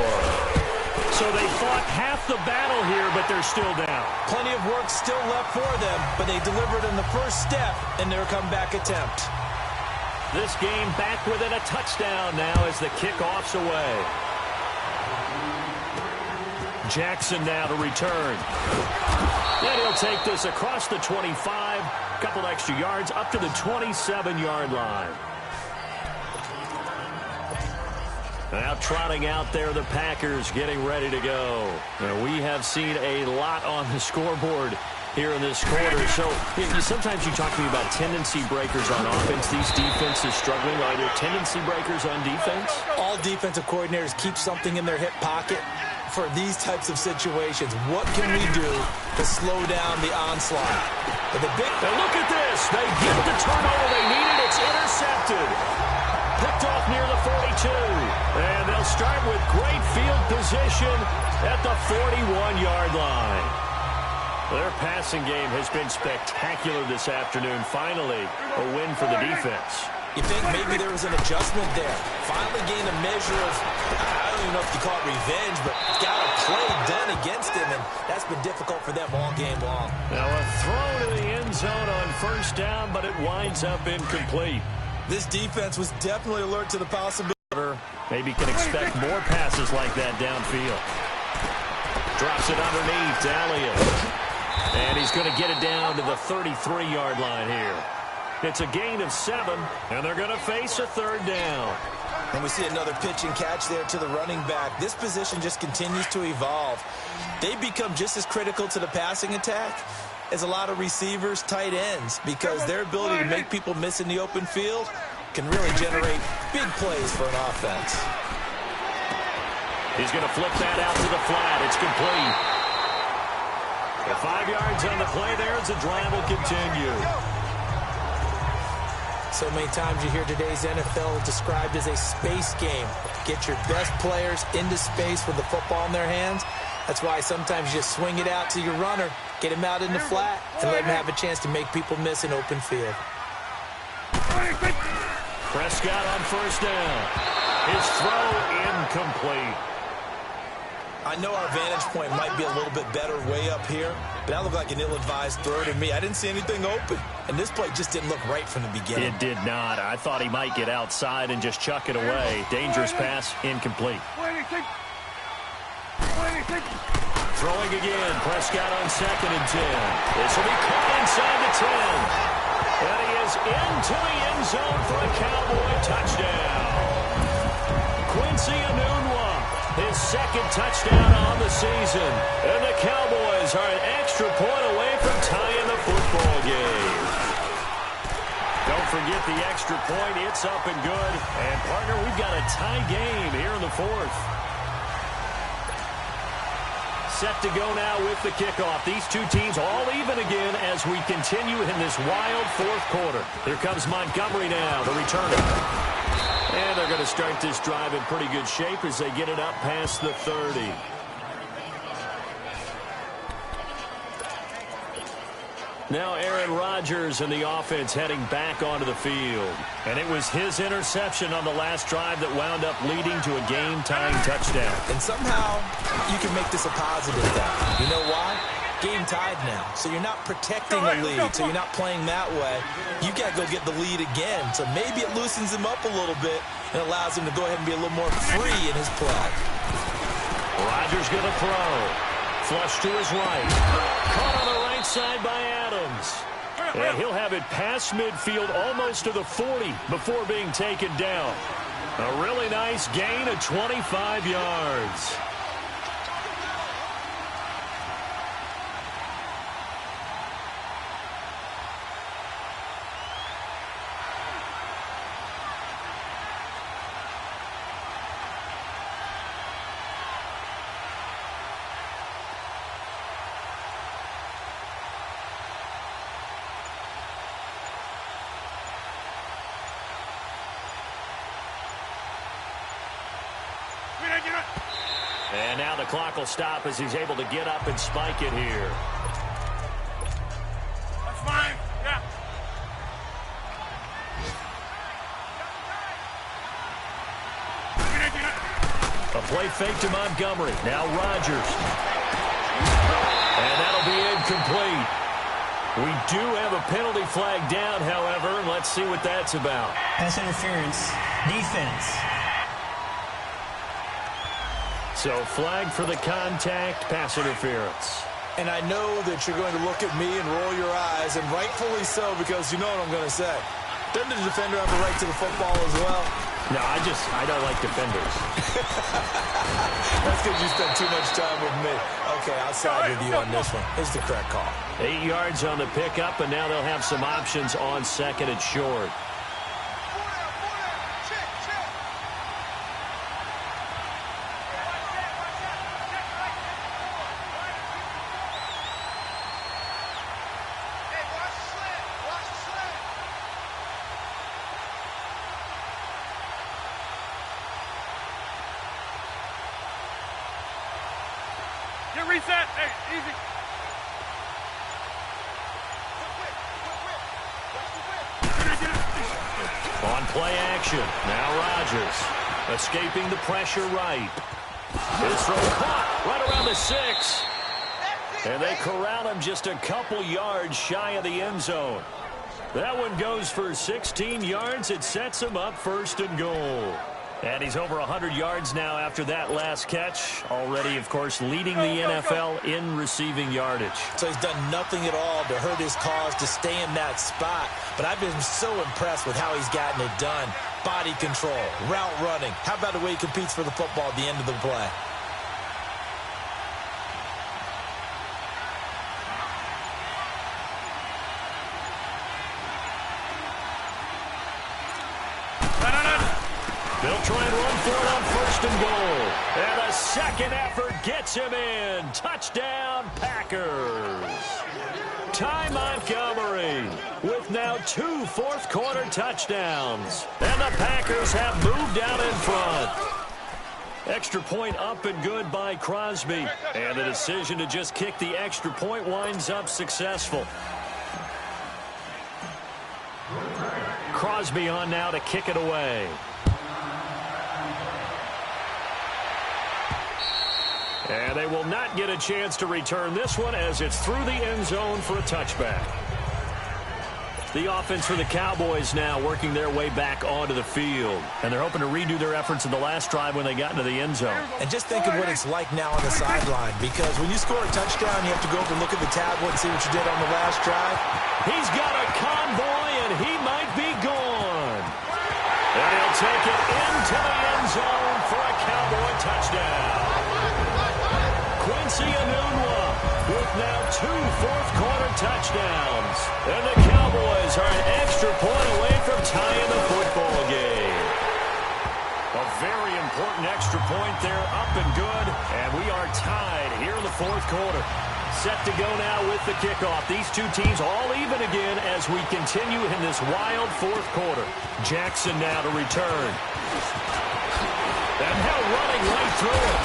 So they fought half the battle here, but they're still down. Plenty of work still left for them, but they delivered in the first step in their comeback attempt. This game back within a touchdown now as the kickoff's away. Jackson now to return. And he'll take this across the 25. Couple extra yards up to the 27-yard line. Now trotting out there, the Packers getting ready to go. And we have seen a lot on the scoreboard here in this quarter. So sometimes you talk to me about tendency breakers on offense. These defenses struggling. Are there tendency breakers on defense? All defensive coordinators keep something in their hip pocket for these types of situations. What can we do to slow down the onslaught? And look at this. They get the turnover they needed. It's intercepted. Picked off near the 42. And they'll start with great field position at the 41-yard line. Their passing game has been spectacular this afternoon. Finally, a win for the defense. You think maybe there was an adjustment there. Finally gained a measure of, I don't even know if you call it revenge, but got a play done against him, and that's been difficult for them all game long. Now a throw to the end zone on 1st down, but it winds up incomplete. This defense was definitely alert to the possibility. Maybe can expect more passes like that downfield. Drops it underneath to Elliott. And he's going to get it down to the 33-yard line here. It's a gain of 7, and they're going to face a 3rd down. And we see another pitch and catch there to the running back. This position just continues to evolve. They become just as critical to the passing attack as a lot of receivers, tight ends, because their ability to make people miss in the open field can really generate big plays for an offense. He's going to flip that out to the flat. It's complete. The 5 yards on the play there as the drive will continue. So many times you hear today's NFL described as a space game. Get your best players into space with the football in their hands. That's why sometimes you just swing it out to your runner, get him out in the flat, and let him have a chance to make people miss an open field. Prescott on 1st down. His throw incomplete. I know our vantage point might be a little bit better way up here, but that looked like an ill-advised throw to me. I didn't see anything open, and this play just didn't look right from the beginning. It did not. I thought he might get outside and just chuck it away. Dangerous pass, incomplete. Throwing again. Prescott on 2nd and 10. This will be caught inside the 10. And he is into the end zone for a Cowboy touchdown. Quincy Enunwa, his 2nd touchdown on the season. And the Cowboys are an extra point away from tying the football game. Don't forget the extra point. It's up and good. And, partner, we've got a tie game here in the 4th. Set to go now with the kickoff. These two teams all even again as we continue in this wild 4th quarter. Here comes Montgomery now, the returner. And they're going to start this drive in pretty good shape as they get it up past the 30. Now Aaron Rodgers and the offense heading back onto the field. And it was his interception on the last drive that wound up leading to a game-tying touchdown. And somehow you can make this a positive thing. You know why? game tied now, so you're not protecting the lead, so you're not playing that way. You got to go get the lead again, so maybe it loosens him up a little bit and allows him to go ahead and be a little more free in his play. Rodgers going to throw. Flush to his right. Caught on the right side by Adams. And he'll have it past midfield almost to the 40 before being taken down. A really nice gain of 25 yards. And now the clock will stop as he's able to get up and spike it here. That's fine. Yeah. A play fake to Montgomery. Now Rodgers. And that'll be incomplete. We do have a penalty flag down, however, and let's see what that's about. Pass interference. Defense. So flag for the contact, pass interference. And I know that you're going to look at me and roll your eyes, and rightfully so, because you know what I'm going to say. Doesn't the defender have a right to the football as well? No, I don't like defenders. That's because you spend too much time with me. Okay, I'll side with you on this one. It's the correct call. 8 yards on the pickup, and now they'll have some options on second and short. Get reset. Hey, easy. On play action. Now Rodgers. Escaping the pressure right. His throw caught right around the 6. And they corral him just a couple yards shy of the end zone. That one goes for 16 yards. It sets him up first and goal. And he's over 100 yards now after that last catch. Already, of course, leading the NFL in receiving yardage. So he's done nothing at all to hurt his cause to stay in that spot. But I've been so impressed with how he's gotten it done. Body control, route running. How about the way he competes for the football at the end of the play? They'll try and run for it on first and goal. And a second effort gets him in. Touchdown, Packers. Ty Montgomery with now 2 fourth-quarter touchdowns. And the Packers have moved out in front. Extra point up and good by Crosby. And the decision to just kick the extra point winds up successful. Crosby on now to kick it away. And they will not get a chance to return this one as it's through the end zone for a touchback. The offense for the Cowboys now working their way back onto the field. And they're hoping to redo their efforts in the last drive when they got into the end zone. And just think of what it's like now on the sideline, because when you score a touchdown, you have to go over and look at the tablet and see what you did on the last drive. He's got a convoy, and he might be gone. And he'll take it into the end zone for a Cowboy touchdown. Quincy Enunwa with now 2 fourth-quarter touchdowns. And the Cowboys are an extra point away from tying the football game. A very important extra point there, up and good. And we are tied here in the fourth quarter. Set to go now with the kickoff. These two teams all even again as we continue in this wild fourth quarter. Jackson now to return. And now running right through it.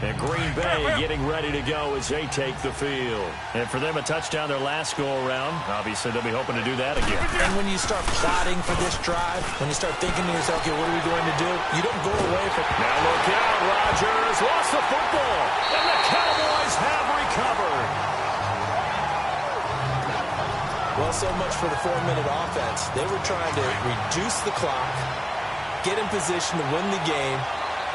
And Green Bay getting ready to go as they take the field. And for them, a touchdown their last go-around. Obviously, they'll be hoping to do that again. And when you start plotting for this drive, when you start thinking to yourself, okay, what are we going to do? You don't go away from... Now look out, Rodgers lost the football. And the Cowboys have recovered. Well, so much for the 4-minute offense. They were trying to reduce the clock, get in position to win the game,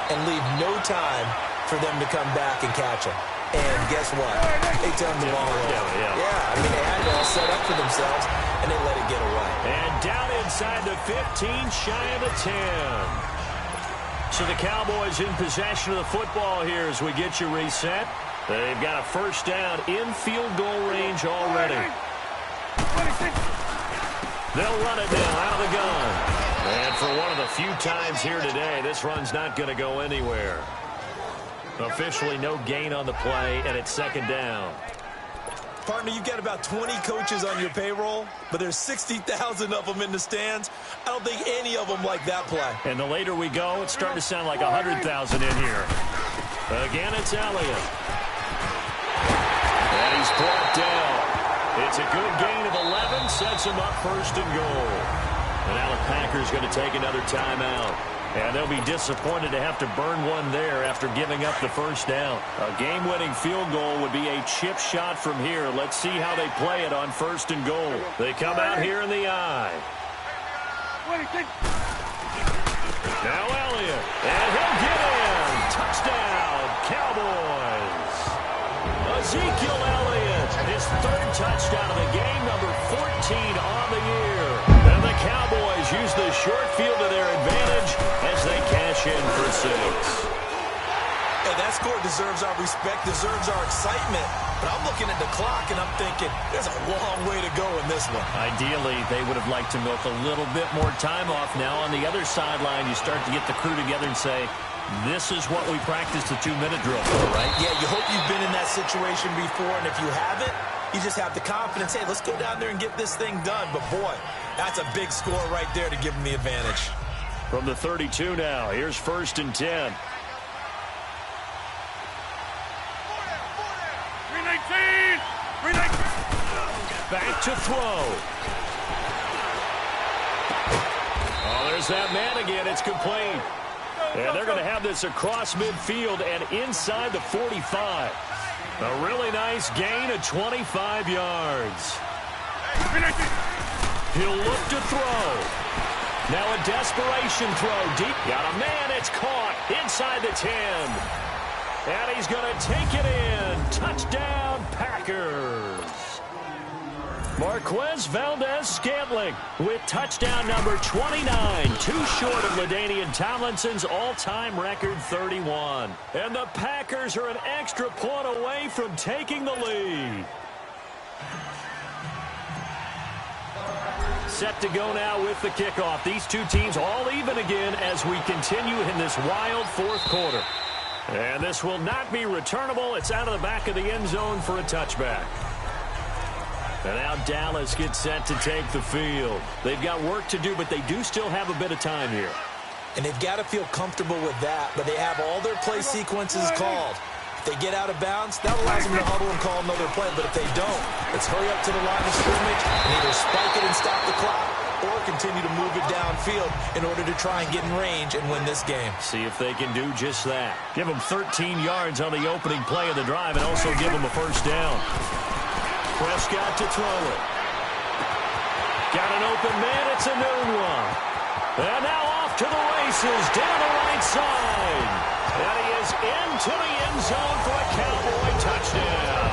and leave no time for them to come back and catch him. And guess what? They turned the ball over. Yeah, I mean, they had it all set up for themselves, and they let it get away. And down inside the 15, shy of the 10. So the Cowboys in possession of the football here as we get you reset. They've got a first down in field goal range already. They'll run it now out of the gun. And for one of the few times here today, this run's not going to go anywhere. Officially no gain on the play, and it's second down. Partner, you've got about 20 coaches on your payroll, but there's 60,000 of them in the stands. I don't think any of them like that play. And the later we go, it's starting to sound like 100,000 in here. Again, it's Elliott. And he's brought down. It's a good gain of 11, sets him up first and goal. And now the Packers going to take another timeout. And they'll be disappointed to have to burn one there after giving up the first down. A game-winning field goal would be a chip shot from here. Let's see how they play it on first and goal. They come out here in the eye. Now Elliott. And he'll get in. Touchdown, Cowboys. Ezekiel Elliott, his third touchdown of the game, number 14 on the year. And the Cowboys use the short field to their advantage as they cash in for 6. Hey, that score deserves our respect, deserves our excitement. But I'm looking at the clock, and I'm thinking there's a long way to go in this one. Ideally, they would have liked to milk a little bit more time off. Now on the other sideline, you start to get the crew together and say, this is what we practiced the 2-minute drill for, right? Yeah, you hope you've been in that situation before, and if you haven't, you just have the confidence, hey, let's go down there and get this thing done. But, boy, that's a big score right there to give them the advantage. From the 32 now, here's first and 10. 319! Back to throw. Oh, there's that man again. It's complete. And they're going to have this across midfield and inside the 45. A really nice gain of 25 yards. He'll look to throw. Now a desperation throw. Deep. Got a man. It's caught inside the 10. And he's going to take it in. Touchdown, Packers. Marquez Valdez-Scantling with touchdown number 29, too short of LaDainian Tomlinson's all-time record 31. And the Packers are an extra point away from taking the lead. Set to go now with the kickoff. These two teams all even again as we continue in this wild fourth quarter. And this will not be returnable. It's out of the back of the end zone for a touchback. And now Dallas gets set to take the field. They've got work to do, but they do still have a bit of time here. And they've got to feel comfortable with that, but they have all their play sequences called. If they get out of bounds, that allows them to huddle and call another play. But if they don't, let's hurry up to the line of scrimmage and either spike it and stop the clock or continue to move it downfield in order to try and get in range and win this game. See if they can do just that. Give them 13 yards on the opening play of the drive and also give them a first down. Prescott to throw it. Got an open man. It's a noon one. And now off to the races down the right side. And he is into the end zone for a Cowboy touchdown.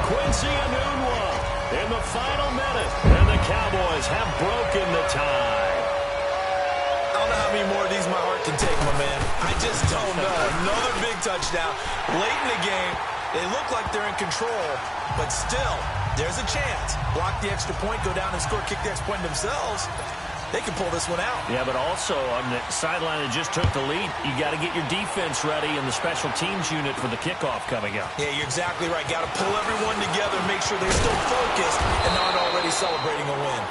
Quincy Enunwa in the final minute. And the Cowboys have broken the tie. I don't know how many more of these my heart can take, my man. I just don't know. Another big touchdown. Late in the game, they look like they're in control, but still, there's a chance. Block the extra point, go down and score, kick the extra point themselves. They can pull this one out. Yeah, but also on the sideline that just took the lead, you got to get your defense ready and the special teams unit for the kickoff coming up. Yeah, you're exactly right. Got to pull everyone together, make sure they're still focused and not already celebrating a win.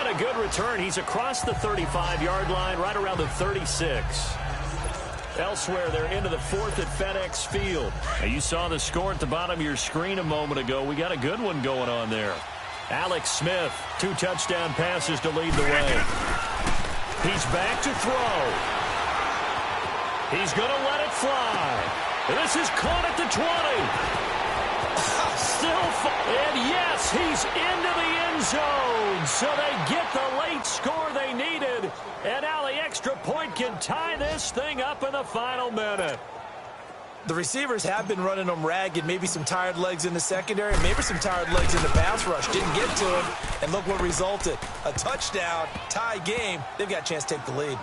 And a good return. He's across the 35-yard line, right around the 36. Elsewhere, they're into the fourth at FedEx Field. Now, you saw the score at the bottom of your screen a moment ago. We got a good one going on there. Alex Smith, 2 touchdown passes to lead the way. He's back to throw. He's going to let it fly. And this is caught at the 20. And yes, he's into the end zone. So they get the late score they needed. And now the extra point can tie this thing up in the final minute. The receivers have been running them ragged. Maybe some tired legs in the secondary, maybe some tired legs in the pass rush. Didn't get to him, and look what resulted. A touchdown, tie game. They've got a chance to take the lead.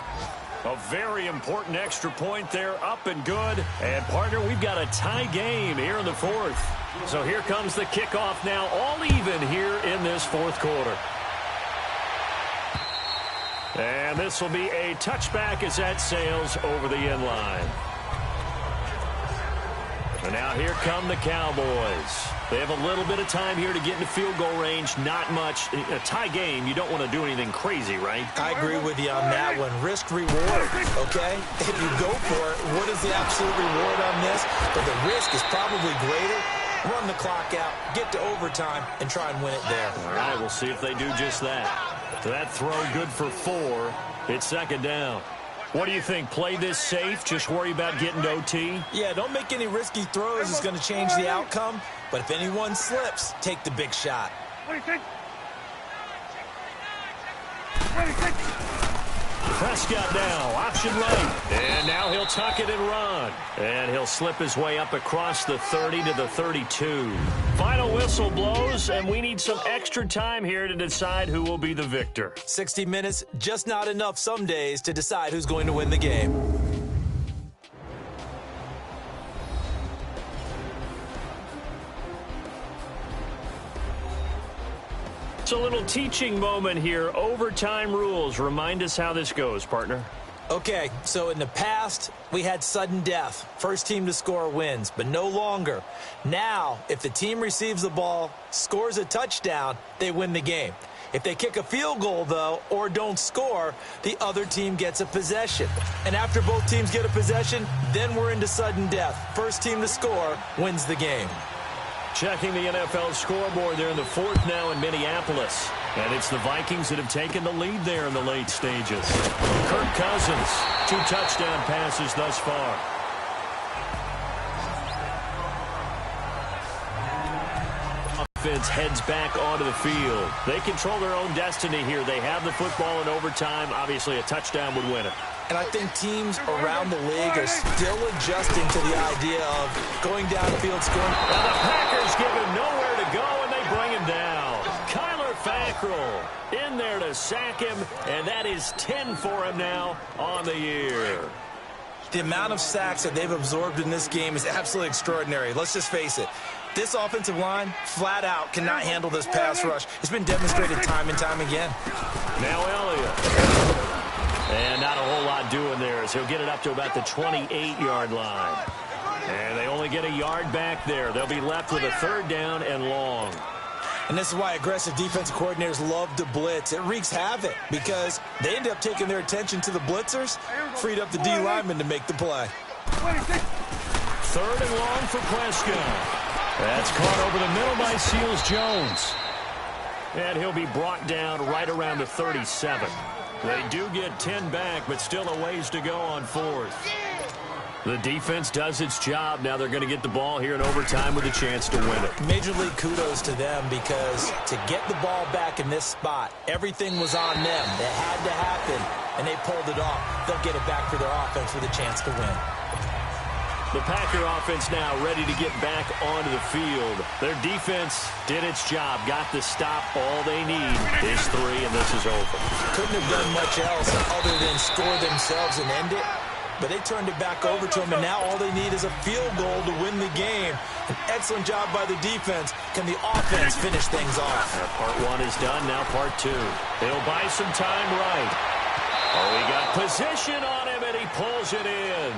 A very important extra point there, up and good. And, partner, we've got a tie game here in the fourth. So here comes the kickoff now, all even here in this fourth quarter. And this will be a touchback as that sails over the end line. And now here come the Cowboys. They have a little bit of time here to get into field goal range. Not much. A tie game, you don't want to do anything crazy, right? I agree with you on that one. Risk reward, okay? If you go for it, what is the absolute reward on this? But the risk is probably greater. Run the clock out, get to overtime, and try and win it there. All right, we'll see if they do just that. So that throw good for 4. It's second down. What do you think? Play this safe? Just worry about getting to OT? Yeah, don't make any risky throws. It's going to change the outcome. But if anyone slips, take the big shot. Prescott now, option right. And now he'll tuck it and run. And he'll slip his way up across the 30 to the 32. Final whistle blows, and we need some extra time here to decide who will be the victor. 60 minutes, just not enough some days to decide who's going to win the game. It's a little teaching moment here. Overtime rules. Remind us how this goes, partner. Okay, so in the past, we had sudden death. First team to score wins, but no longer. Now, if the team receives the ball, scores a touchdown, they win the game. If they kick a field goal, though, or don't score, the other team gets a possession. And after both teams get a possession, then we're into sudden death. First team to score wins the game. Checking the NFL scoreboard there in the fourth now in Minneapolis. And it's the Vikings that have taken the lead there in the late stages. Kirk Cousins, 2 touchdown passes thus far. Offense heads back onto the field. They control their own destiny here. They have the football in overtime. Obviously, a touchdown would win it. And I think teams around the league are still adjusting to the idea of going downfield, scoring. And the Packers give him nowhere to go, and they bring him down. Kyler Fackrell in there to sack him, and that is 10 for him now on the year. The amount of sacks that they've absorbed in this game is absolutely extraordinary. Let's just face it. This offensive line, flat out, cannot handle this pass rush. It's been demonstrated time and time again. Now Elliott. And not a whole lot doing there as he'll get it up to about the 28-yard line. And they only get a yard back there. They'll be left with a third down and long. And this is why aggressive defensive coordinators love to blitz. It wreaks havoc because they end up taking their attention to the blitzers, freed up the D lineman to make the play. Third and long for Prescott. That's caught over the middle by Seals-Jones. And he'll be brought down right around the 37. They do get 10 back, but still a ways to go on fourth. The defense does its job. Now they're going to get the ball here in overtime with a chance to win it. Major league kudos to them because to get the ball back in this spot, everything was on them. It had to happen, and they pulled it off. They'll get it back for their offense with a chance to win. The Packer offense now ready to get back onto the field. Their defense did its job, got the stop. All they need is 3, and this is over. Couldn't have done much else other than score themselves and end it. But they turned it back over to them, and now all they need is a field goal to win the game. An excellent job by the defense. Can the offense finish things off? Part 1 is done, now part 2. They'll buy some time right. Oh, he got position on him, and he pulls it in.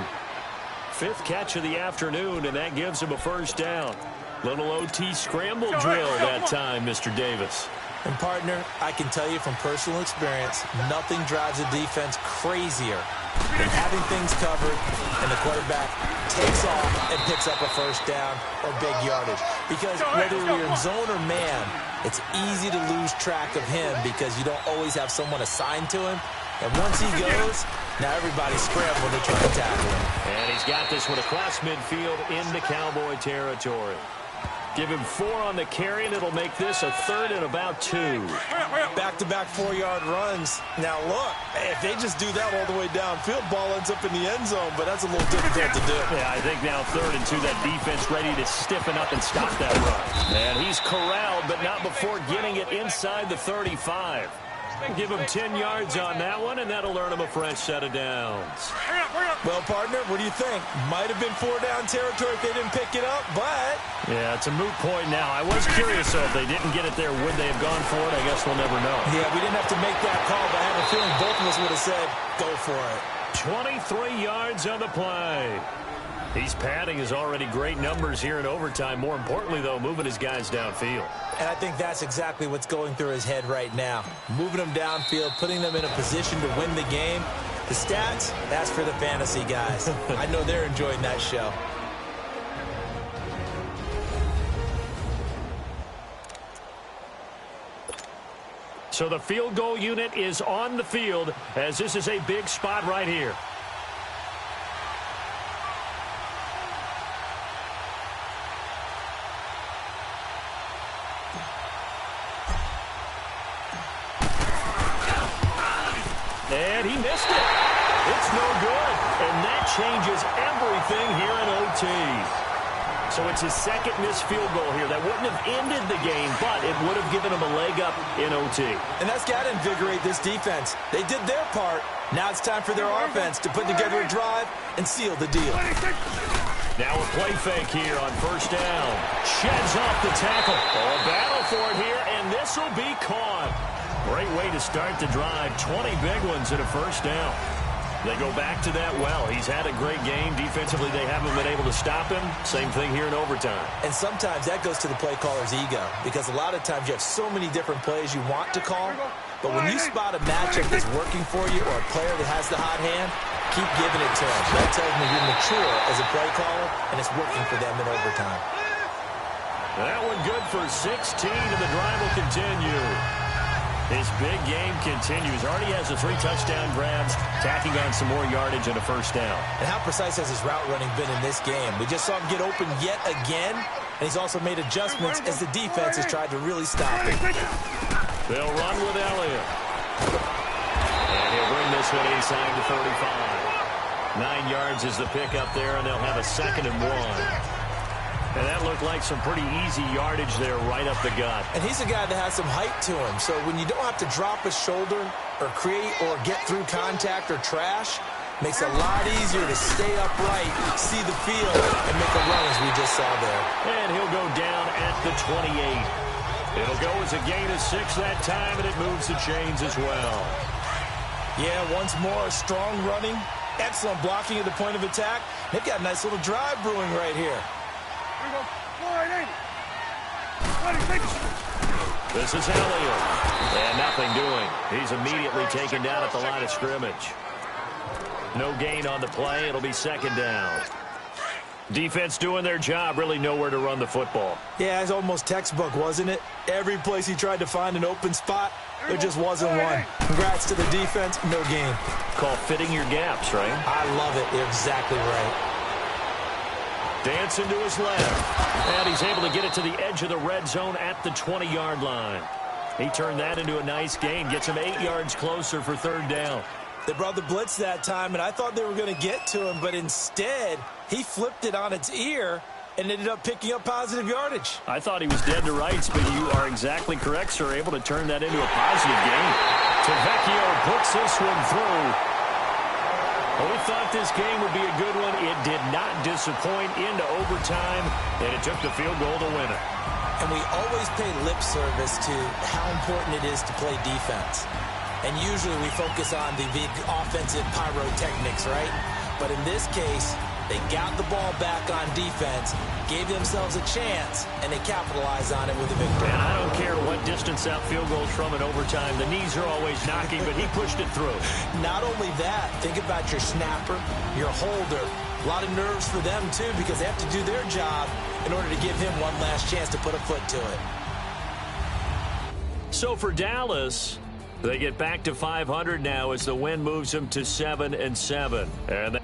5th catch of the afternoon, and that gives him a first down. Little OT scramble drill that time, Mr. Davis. And, partner, I can tell you from personal experience, nothing drives a defense crazier than having things covered and the quarterback takes off and picks up a first down or big yardage. Because whether you're in zone or man, it's easy to lose track of him because you don't always have someone assigned to him. And once he goes, now everybody's scrambling to try and tackle him. And he's got this one across midfield into Cowboy territory. Give him 4 on the carry, and it'll make this a 3rd and about 2. Back-to-back 4-yard runs. Now, look, if they just do that all the way downfield, ball ends up in the end zone, but that's a little difficult to do. Yeah, I think now 3rd and 2, that defense ready to stiffen up and stop that run. And he's corralled, but not before getting it inside the 35. Give him 10 yards on that one, and that'll earn him a fresh set of downs. Well, partner, what do you think? Might have been 4-down territory if they didn't pick it up, but... Yeah, it's a moot point now. I was curious, though, if they didn't get it there, would they have gone for it? I guess we'll never know. Yeah, we didn't have to make that call, but I have a feeling both of us would have said, go for it. 23 yards on the play. He's padding his already great numbers here in overtime. More importantly, though, moving his guys downfield. And I think that's exactly what's going through his head right now. Moving them downfield, putting them in a position to win the game. The stats, that's for the fantasy guys. I know they're enjoying that show. So the field goal unit is on the field as this is a big spot right here. And he missed it. It's no good. And that changes everything here in OT. So it's his second missed field goal here. That wouldn't have ended the game, but it would have given him a leg up in OT. And that's got to invigorate this defense. They did their part. Now it's time for their offense to put together a drive and seal the deal. Now a play fake here on first down. Sheds off the tackle. Oh, a battle for it here, and this will be caught. Great way to start the drive. 20 big ones in a first down. They go back to that well. He's had a great game. Defensively, they haven't been able to stop him. Same thing here in overtime. And sometimes that goes to the play caller's ego because a lot of times you have so many different plays you want to call. But when you spot a matchup that's working for you or a player that has the hot hand, keep giving it to him. That tells me you're mature as a play caller, and it's working for them in overtime. That one good for 16, and the drive will continue. His big game continues. Already has the 3 touchdown grabs, tacking on some more yardage and a first down. And how precise has his route running been in this game? We just saw him get open yet again, and he's also made adjustments as the defense has tried to really stop him. They'll run with Elliott. And he'll bring this one inside the 35. 9 yards is the pickup there, and they'll have a 2nd and 1. And that looked like some pretty easy yardage there right up the gut. And he's a guy that has some height to him. So when you don't have to drop a shoulder or create or get through contact or trash, makes it a lot easier to stay upright, see the field, and make a run as we just saw there. And he'll go down at the 28. It'll go as a gain of 6 that time, and it moves the chains as well. Yeah, once more, strong running, excellent blocking at the point of attack. They've got a nice little drive brewing right here. This is Elliott. And nothing doing. He's immediately taken down at the line of scrimmage. No gain on the play. It'll be 2nd down. Defense doing their job. Really nowhere to run the football. Yeah, it's almost textbook, wasn't it? Every place he tried to find an open spot, there just wasn't one. Congrats to the defense. No gain. Called fitting your gaps, right? I love it. You're exactly right. Dancing to his left. And he's able to get it to the edge of the red zone at the 20-yard line. He turned that into a nice gain. Gets him 8 yards closer for 3rd down. They brought the blitz that time, and I thought they were going to get to him, but instead, he flipped it on its ear and ended up picking up positive yardage. I thought he was dead to rights, but you are exactly correct, sir. Able to turn that into a positive gain. Tavecchio puts this one through. Well, we thought this game would be a good one. It did not disappoint into overtime, and it took the field goal to win it. And we always pay lip service to how important it is to play defense. And usually we focus on the big offensive pyrotechnics, right? But in this case, They got the ball back on defense, gave themselves a chance, and they capitalized on it with a victory. And I don't care what distance that field goes from in overtime. The knees are always knocking, but he pushed it through. Not only that, think about your snapper, your holder. A lot of nerves for them, too, because they have to do their job in order to give him one last chance to put a foot to it. So for Dallas, they get back to 500 now as the win moves them to 7-7. And